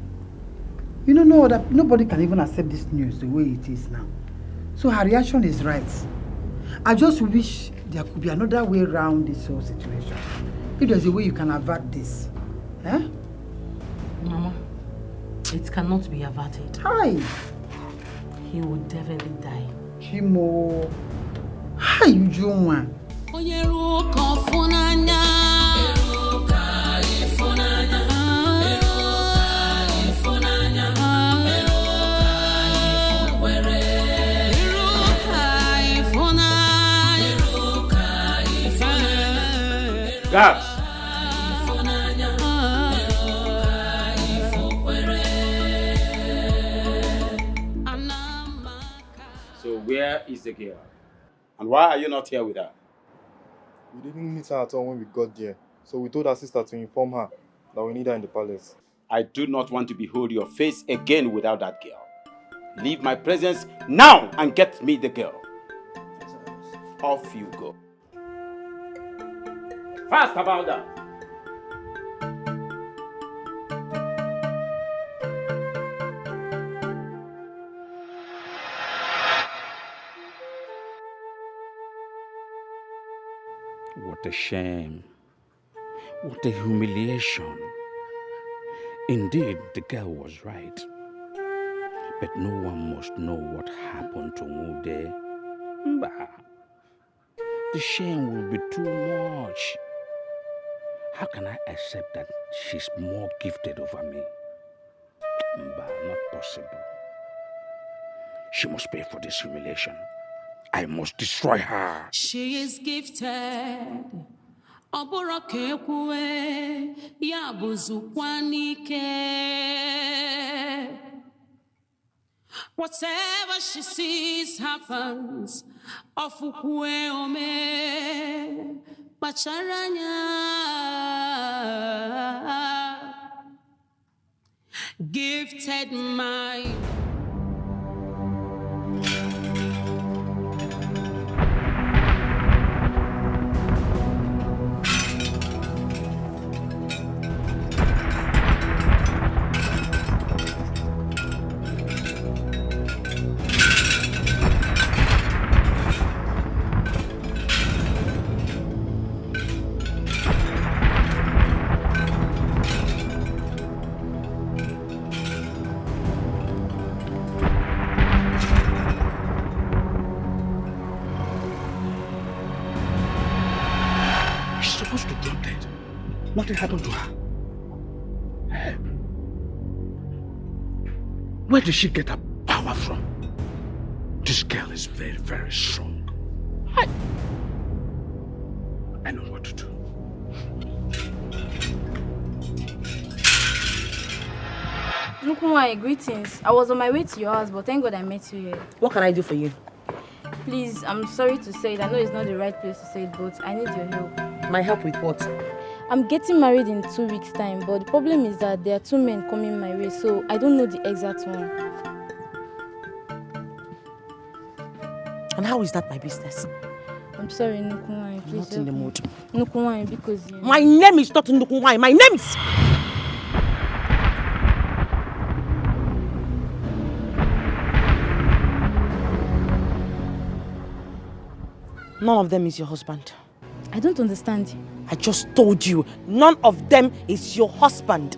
You know, nobody can even accept this news the way it is now. So her reaction is right. I just wish there could be another way around this whole situation. If there's a way you can avert this.
Mama, it cannot be averted.
Hi.
He will definitely die.
Chimo. Hi, Ujunwa.
Guards!
So where is the girl? And why are you not here with her?
We didn't meet her at all when we got there. So we told our sister to inform her that we need her in the palace.
I do not want to behold your face again without that girl. Leave my presence now and get me the girl. Off you go. Fast about that.
What a shame. What a humiliation. Indeed, the girl was right. But no one must know what happened to Mude. Bah. The shame will be too much. How can I accept that she's more gifted over me? Bah, not possible. She must pay for this humiliation. I must destroy her.
She is gifted. Oborokekwe yabuzukwanike. Whatever she sees happens. Ofukwe ome bacharanya. Gifted mind.
Nothing happened to her. Hey. Where did she get her power from? This girl is very, very strong. I know what to do.
Nukunwa, greetings. I was on my way to your house, but thank God I met you here.
What can I do for you?
Please, I'm sorry to say it. I know it's not the right place to say it, but I need your help.
My help with what?
I'm getting married in 2 weeks' time, but the problem is that there are 2 men coming my way, so I don't know the exact one.
And how is that my business?
I'm sorry, Nukunwa. Please
not in the mood.
Nukunwa, because...
My name is not Nukunwa. My name is... None of them is your husband.
I don't understand.
I just told you, none of them is your husband.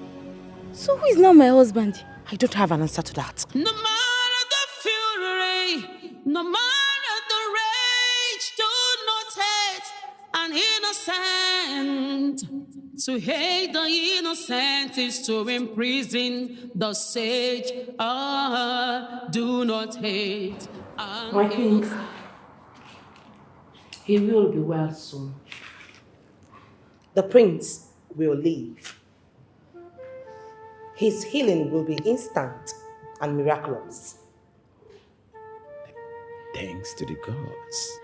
So who is now my husband?
I don't have an answer to that.
No matter the fury, no matter the rage, do not hate an innocent To hate the innocent is to imprison the sage. Do not hate.
I think he will be well soon. The prince will live. His healing will be instant and miraculous.
Thanks to the gods.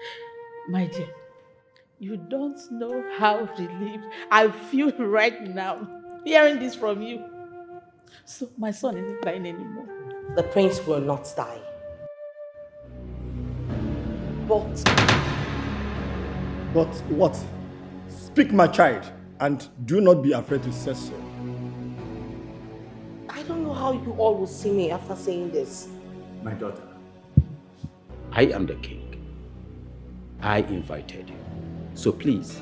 My dear, you don't know how relieved I feel right now hearing this from you. So my son isn't crying anymore.
The prince will not die. But
what? Speak, my child, and do not be afraid to say so.
I don't know how you all will see me after saying this.
My daughter, I am the king. I invited you. So please,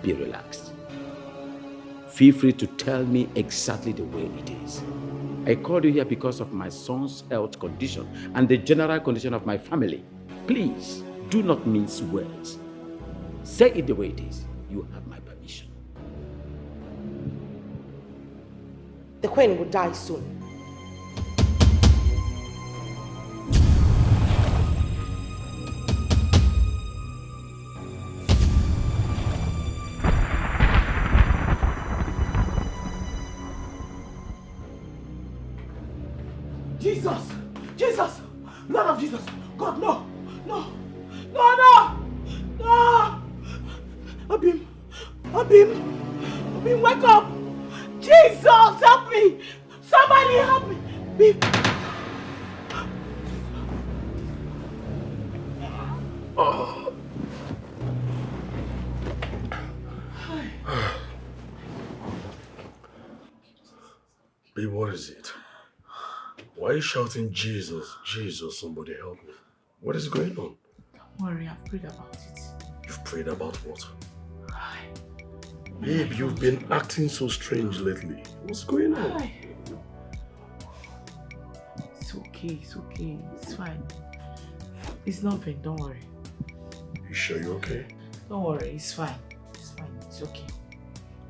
be relaxed. Feel free to tell me exactly the way it is. I called you here because of my son's health condition and the general condition of my family. Please, do not mince words. Say it the way it is. You have my permission.
The queen will die soon.
Jesus! Jesus! Blood of Jesus! God, no! No! No, no! No! Abim! Abim! Abim, wake up! Jesus, help me! Somebody help me! Abim! Oh.
Babe, what is it? Why are you shouting, Jesus, Jesus, somebody help me? What is going on?
Don't worry, I've prayed about it.
You've prayed about what? Babe, you've been acting so strange lately. What's going on?
It's okay, it's fine. It's nothing, don't worry.
You sure you're okay?
Don't worry, it's fine. It's fine, it's okay.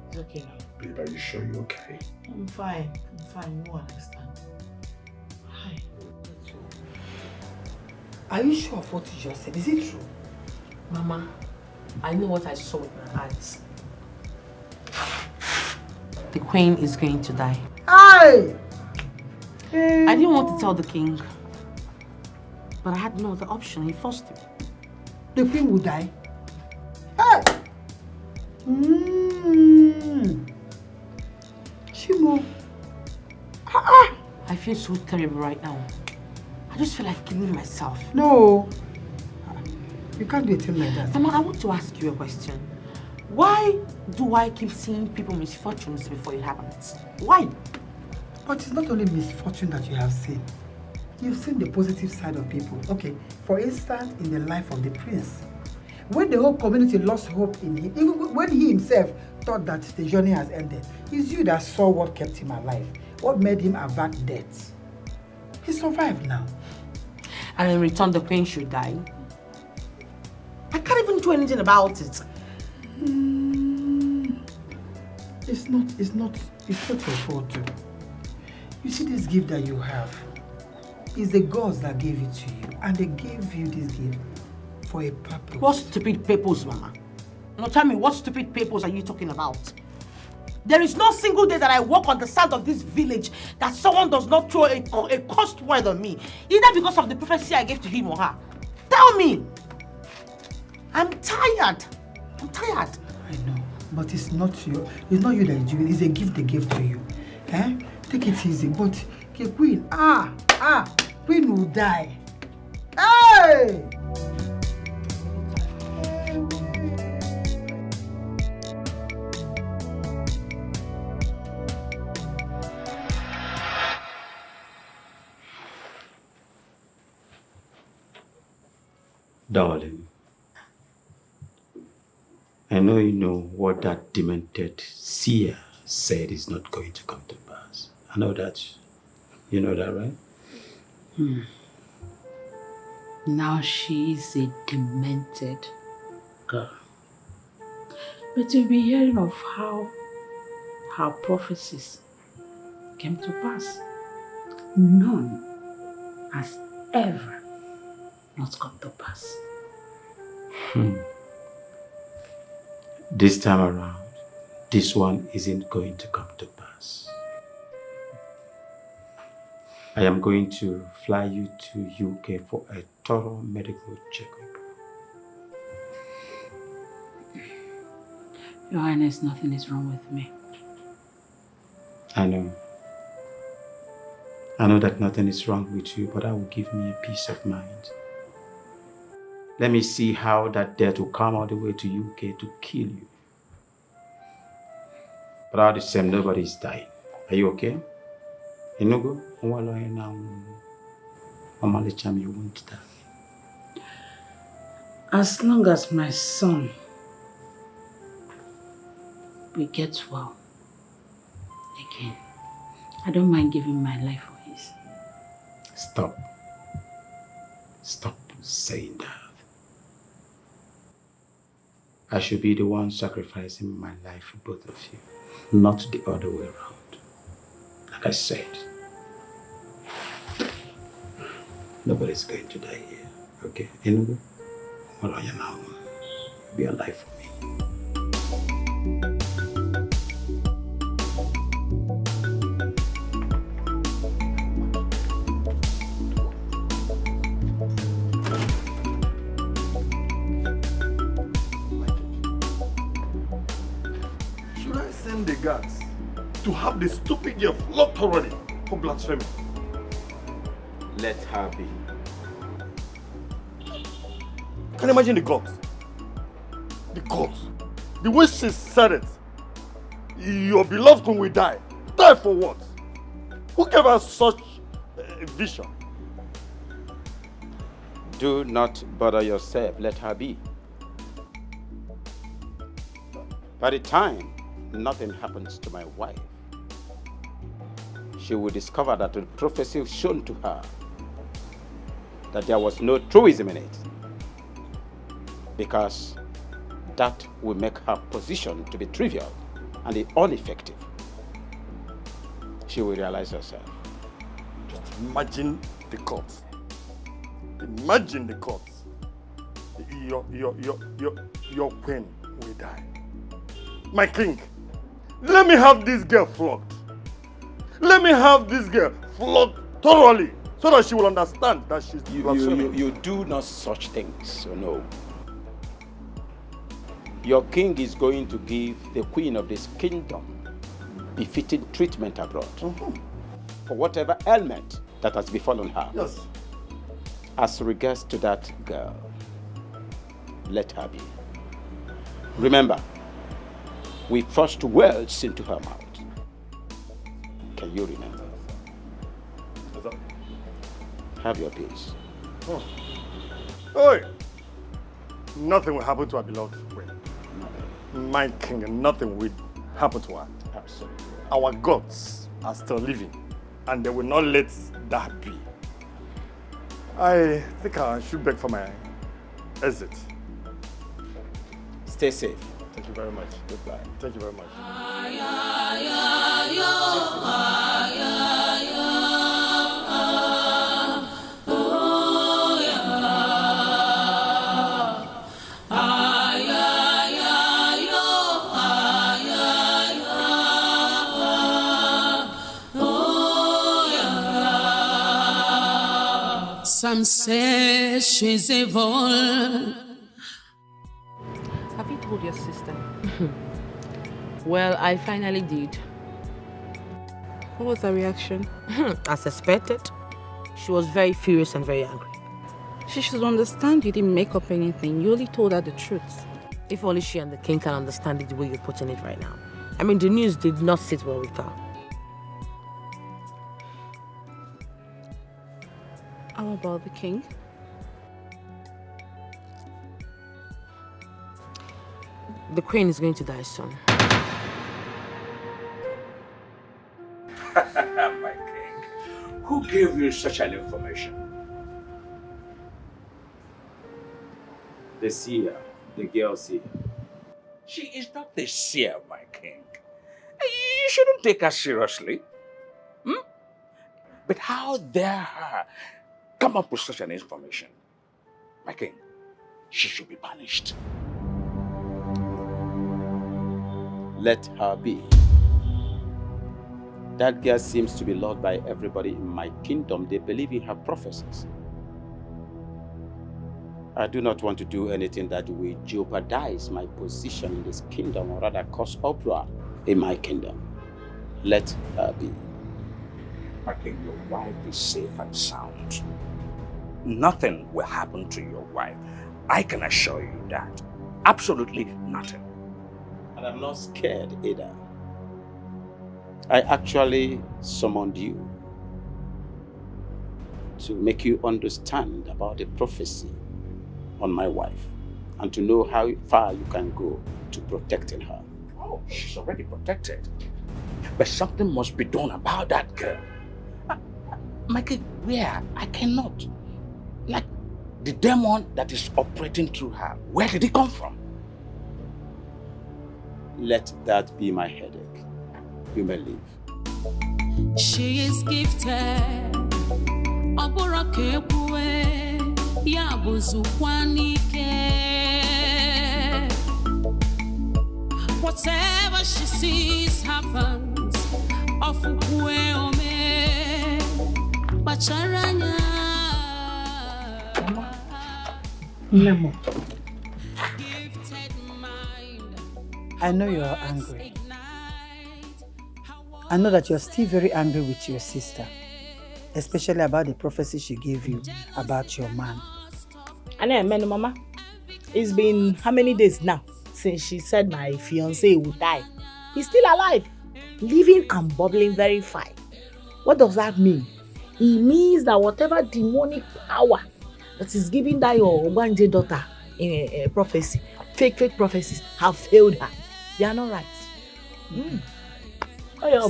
It's okay now.
Babe, are you sure you're okay?
I'm fine, you won't understand.
Are you sure of what you just said? Is it true?
Mama, I know what I saw with my eyes. The queen is going to die.
Aye!
I didn't want to tell the king, but I had no other option. He forced him.
The queen will die? Hey! Shimo.
I feel so terrible right now. I just feel like killing myself.
No. You can't do a thing like that.
Mama, I want to ask you a question. Why do I keep seeing people misfortunes before it happens? Why?
But it's not only misfortune that you have seen. You've seen the positive side of people. Okay, for instance, in the life of the prince. When the whole community lost hope in him, even when he himself thought that the journey has ended, it's you that saw what kept him alive, what made him avert death. He survived now.
And in return, the queen should die. I can't even do anything about it.
It's not your fault too. You see this gift that you have, it's the gods that gave it to you, and they gave you this gift for a purpose.
What stupid purpose, Mama? Now tell me, what stupid purpose are you talking about? There is no single day that I walk on the side of this village that someone does not throw a cursed word on me, either because of the prophecy I gave to him or her. Tell me! I'm tired.
I know, but it's not you that is doing it. It's a gift they gave to you. Take it easy, but the queen, queen will die. Hey!
Darling, I know you know what that demented seer said is not going to come to pass. I know that. You know that, right?
Now she is a demented girl. But you'll be hearing of how her prophecies came to pass. None has ever not come to pass.
This time around, this one isn't going to come to pass. I am going to fly you to UK for a thorough medical checkup.
Your Highness, nothing is wrong with me.
I know. I know that nothing is wrong with you, but that will give me a peace of mind. Let me see how that death will come all the way to UK to kill you. But all the same, nobody is dying. Are you okay? Inugo, you won't die.
As long as my son will get well again, I don't mind giving my life for his.
Stop. Stop saying that. I should be the one sacrificing my life for both of you, not the other way around. Like I said, nobody's going to die here, okay? Enugu, what are you now? Be alive for me.
Should I send the guards to have the stupid girl flogged already for blasphemy?
Let her be.
Can you imagine the gods? The gods. The way she said it. Your beloved queen will die. Die for what? Who gave us such a vision?
Do not bother yourself. Let her be. By the time nothing happens to my wife, she will discover that the prophecy shown to her that there was no truism in it, because that will make her position to be trivial and ineffective. She will realize herself.
Just imagine the gods. Imagine the gods. Your queen will die. My king, let me have this girl flogged. Let me have this girl flogged thoroughly so that she will understand that she's
You do not such things, so no. Your king is going to give the queen of this kingdom befitting treatment abroad for whatever ailment that has befallen her.
Yes.
As regards to that girl, let her be. Remember, we thrust words into her mouth. Can you remember? Have your peace.
Oh. Oi! Nothing will happen to our beloved queen. My king, and nothing will happen to her.
Absolutely.
Our gods are still living, and they will not let that be. I think I should beg for my exit.
Stay safe.
Thank you very much.
Goodbye.
Thank you very much.
Some say she's evil.
Have you told your sister? Well, I finally did.
What was her reaction?
As expected, she was very furious and very angry.
She should understand you didn't make up anything. You only told her the truth.
If only she and the king can understand it the way you're putting it right now. I mean, the news did not sit well with her.
How about the king?
The queen is going to die soon.
My king, who gave you such an information? The seer, the girl seer.
She is not the seer, my king. you shouldn't take her seriously. But how dare her come up with such an information? My king, she should be punished.
Let her be. That girl seems to be loved by everybody in my kingdom. They believe in her prophecies. I do not want to do anything that will jeopardize my position in this kingdom, or rather cause uproar in my kingdom. Let her be.
My king, your wife is safe and sound. Nothing will happen to your wife. I can assure you that. Absolutely nothing.
And I'm not scared either. I actually summoned you to make you understand about the prophecy on my wife and to know how far you can go to protecting her.
Oh, she's already protected. But something must be done about that girl. My king, where? I cannot. Like, the demon that is operating through her, where did it come from?
Let that be my headache. You may leave.
She is gifted. Whatever she sees happens.
Nemo. I know you are angry. I know that you're still very angry with your sister, especially about the prophecy she gave you about your man.
I know, Mama. It's been how many days now since she said my fiancé would die? He's still alive, living and bubbling very fine. What does that mean? It means that whatever demonic power that is giving that your Ogwanje daughter in a prophecy, fake prophecies, have failed her. They are not right.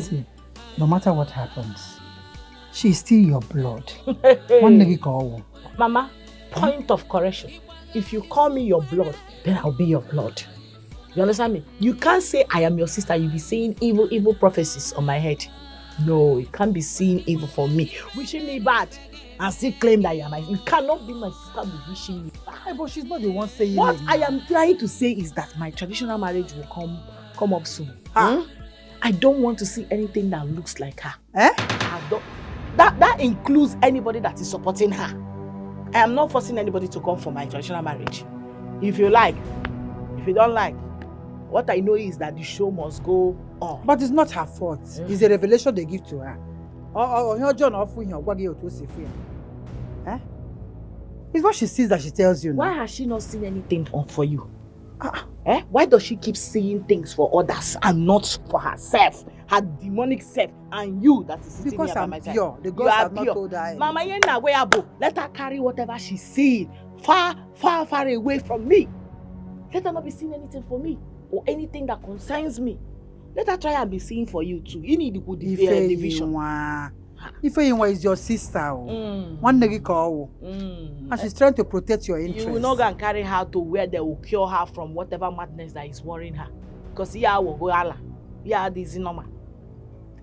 See, no matter what happens, she is still your blood.
Mama, point of correction. If you call me your blood, then I'll be your blood. You understand me? You can't say I am your sister. You'll be saying evil prophecies on my head. No, you can't be seeing evil for me, wishing me bad, and still claim that you are my sister. You cannot be my sister with wishing me bad.
But she's not the one saying it.
What I am trying to say is that my traditional marriage will come up soon. I don't want to see anything that looks like her. That includes anybody that is supporting her. I am not forcing anybody to come for my traditional marriage. If you like, if you don't like, what I know is that the show must go on.
But it's not her fault. It's a revelation they give to her. It's what she sees that she tells you now.
Why has she not seen anything for you? Why does she keep seeing things for others and not for herself, her demonic self, and you that is sitting here by my side?
Pure. The gods have not told her anything.
Mama Yena Weabo, let her carry whatever she's seeing far away from me. Let her not be seeing anything for me or anything that concerns me. Let her try and be seeing for you too. You need the good division.
Ifeyinwa is your sister. One nigga call. And she's trying to protect your interests.
You will not go and carry her to where they will cure her from whatever madness that is worrying her. Because here will go Allah. Here this is normal.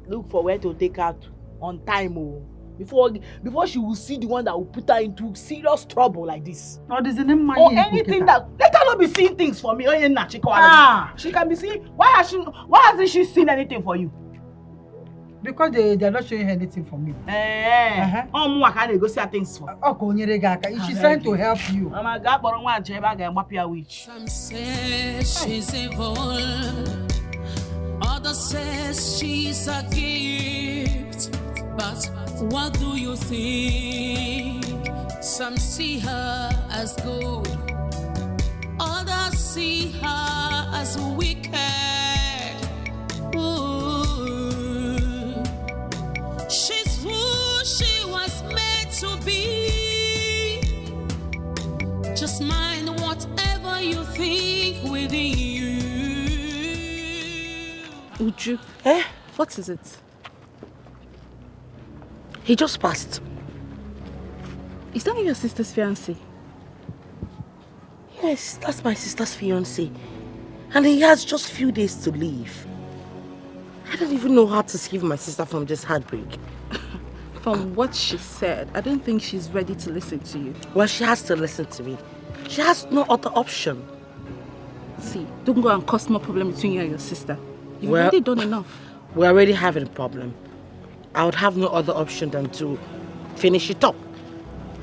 Look for where to take her to on time. Before she will see the one that will put her into serious trouble like this.
Or anything
that let her not be seeing things for me. She can be seeing. Why hasn't she seen anything for you?
Because they're not showing her anything for me.
Things for.
She's trying to help you.
Some say she's evil. Others says she's a gift. But what do you think? Some see her as good. Others see her as wicked. She's who she was made to be. Just mind whatever you think within you.
Uju, what is it?
He just passed.
Is that your sister's fiancé?
Yes, that's my sister's fiancé. And he has just few days to leave. I don't even know how to save my sister from this heartbreak.
From what she said, I don't think she's ready to listen to you.
Well, she has to listen to me. She has no other option.
See, don't go and cause more problem between you and your sister. You've already done enough.
We're already having a problem. I would have no other option than to finish it up.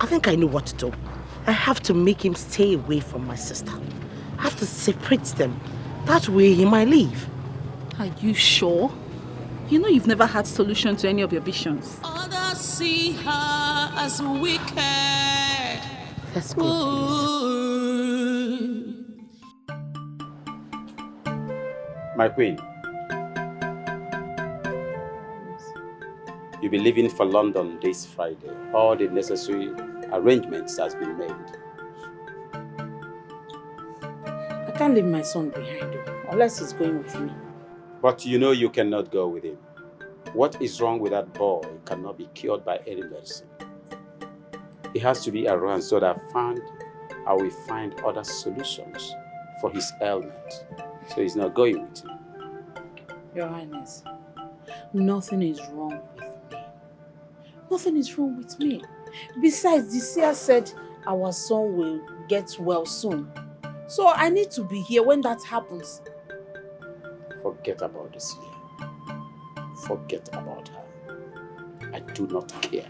I think I know what to do. I have to make him stay away from my sister. I have to separate them. That way he might leave.
Are you sure? You know you've never had solution to any of your visions.
Others see her as wicked.
Let's go,
My queen, you'll be leaving for London this Friday. All the necessary arrangements has been made.
I can't leave my son behind though, unless he's going with me.
But you know you cannot go with him. What is wrong with that boy cannot be cured by any medicine. He has to be around so that I will find other solutions for his ailment. So he's not going with you.
Your Highness, nothing is wrong with me. Nothing is wrong with me. Besides, the seer said our son will get well soon. So I need to be here when that happens.
Forget about this year. Forget about her. I do not care.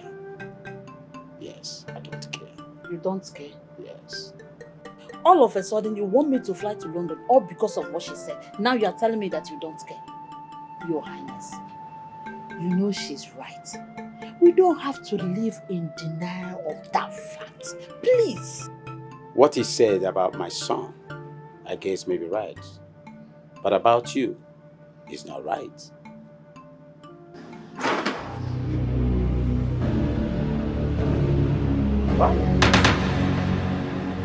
Yes, I don't care.
You don't care?
Yes.
All of a sudden, you want me to fly to London all because of what she said. Now you are telling me that you don't care. Your Highness, you know she's right. We don't have to live in denial of that fact. Please.
What he said about my son, I guess may be right. But about you, it's not right.
What?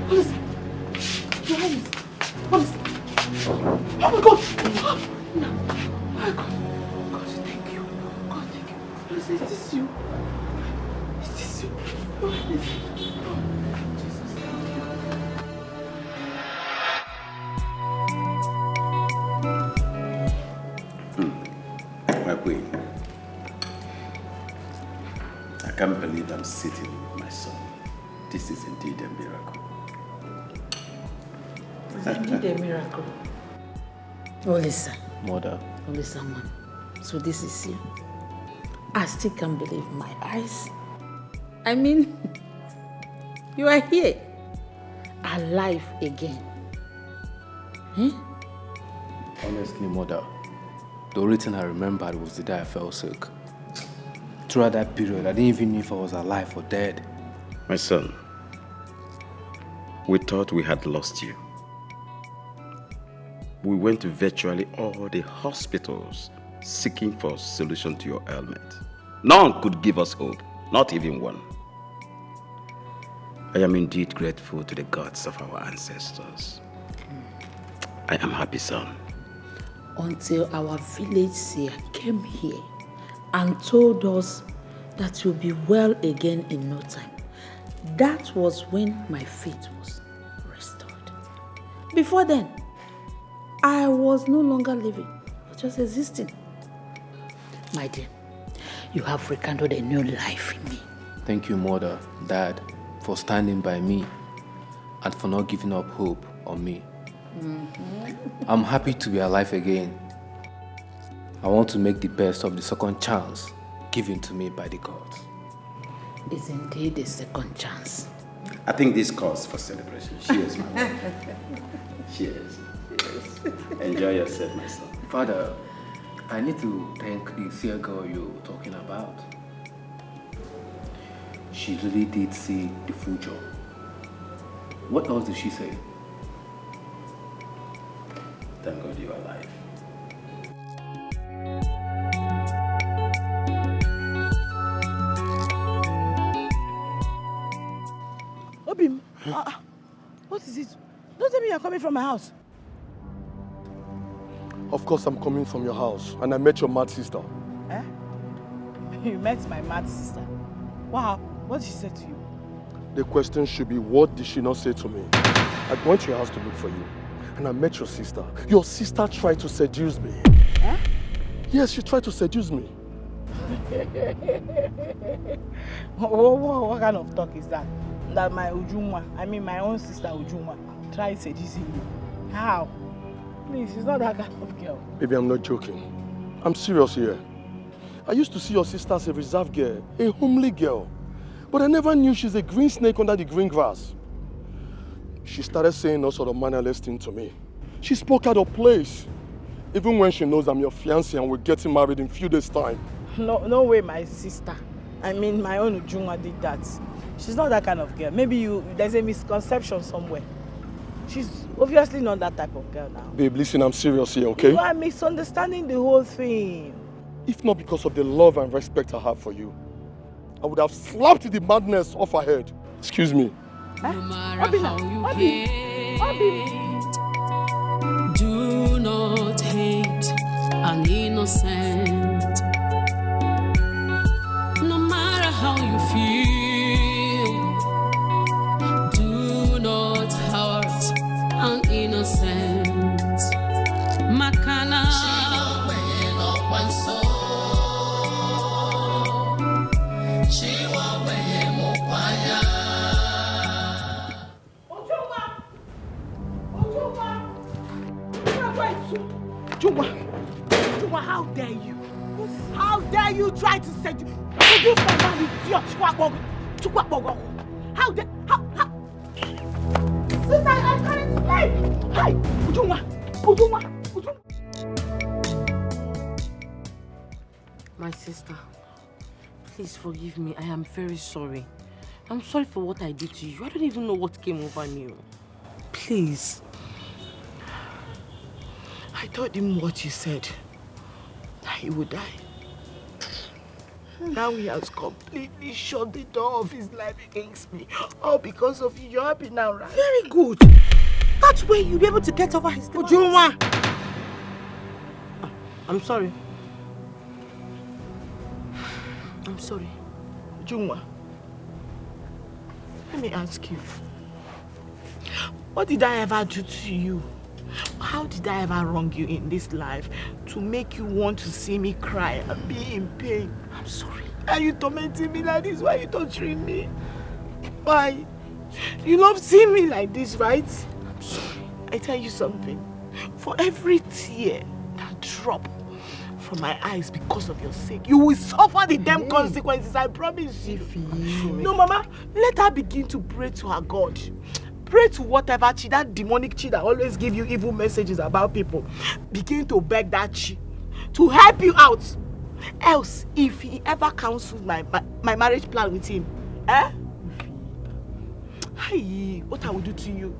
What is it? Your Highness, what is it? Oh my God! No. Oh my God. God, thank you. God, thank you. What is this you? Is this you? Your Highness. Oh, Jesus, thank you.
My queen, I can't believe I'm sitting with my son. This is indeed a miracle.
It's indeed a miracle. Olisa.
Mother.
Olisa, man. So this is you. I still can't believe my eyes. I mean, you are here. Alive again. Eh?
Honestly, Mother, the only thing I remembered was the day I fell sick. Throughout that period, I didn't even know if I was alive or dead.
My son, we thought we had lost you. We went to virtually all the hospitals seeking for a solution to your ailment. None could give us hope, not even one. I am indeed grateful to the gods of our ancestors. I am happy, son.
Until our village seer came here and told us that you'll be well again in no time. That was when my faith was restored. Before then, I was no longer living, but just existing. My dear, you have rekindled a new life in me.
Thank you, Mother, Dad, for standing by me and for not giving up hope on me. I'm happy to be alive again. I want to make the best of the second chance given to me by the gods.
It's indeed a second chance.
I think this calls for celebration. Cheers, my wife. Cheers. Yes. Enjoy yourself, my son.
Father, I need to thank the seer girl you were talking about. She really did see the future. What else did she say?
Thank God you are alive.
Obim, what is it? Don't tell me you're coming from my house.
Of course I'm coming from your house, and I met your mad sister.
Eh? You met my mad sister? Wow, what did she say to you?
The question should be, what did she not say to me? I went to your house to look for you, and I met your sister. Your sister tried to seduce me.
Eh?
Yes, she tried to seduce me.
What kind of talk is that? That my Ujuma, I mean my own sister Ujuma, tried seducing you? How? Please, she's not that kind of girl.
Baby, I'm not joking. I'm serious here. I used to see your sister as a reserved girl, a homely girl. But I never knew she's a green snake under the green grass. She started saying all sort of mannerless things to me. She spoke out of place. Even when she knows I'm your fiancé and we're getting married in a few days' time.
No way my sister, I mean my own Ujuma did that. She's not that kind of girl. Maybe there's a misconception somewhere. She's obviously not that type of girl now.
Babe, listen, I'm serious here, okay?
You are misunderstanding the whole thing.
If not because of the love and respect I have for you, I would have slapped the madness off her head. Excuse me.
No matter how you hate, do not hate an innocent. No matter how you feel, do not hurt an innocent. Makana.
Juma, how dare you? How dare you try to seduce my man, idiot? How dare, how? Sister, I'm coming to play. Hi, Ujuma. My sister, please forgive me. I am very sorry. I'm sorry for what I did to you. I don't even know what came over me. Please. I told him what you said, that he would die. Now he has completely shut the door of his life against me. All because of you. You're happy now, right? Very good. That's where you'll be able to get over his demise. Ujuma! I'm sorry. I'm sorry. Ujuma, let me ask you. What did I ever do to you? How did I ever wrong you in this life to make you want to see me cry and be in pain? I'm sorry. Are you tormenting me like this? Why are you torturing me? Why? You love seeing me like this, right? I'm sorry. I tell you something. For every tear that drop from my eyes because of your sake, you will suffer the damn consequences, I promise you. No, Mama, let her begin to pray to her God. Pray to whatever chi, that demonic chi that always give you evil messages about people. Begin to beg that chi to help you out. Else, if he ever cancels my marriage plan with him, Hey, what I will do to you?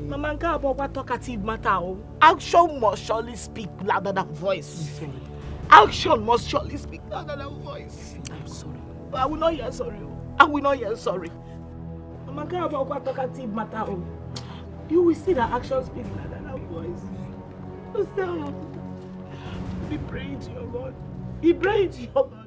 Mama, about what talkative matter. Action must surely speak louder than voice. Action must surely speak louder than voice. I'm sorry. But I will not hear sorry. I will not hear sorry. Mama, about what talkative matter. You will see that action speaks louder than voice. So stop. Be praying to your God. Be praying to your God.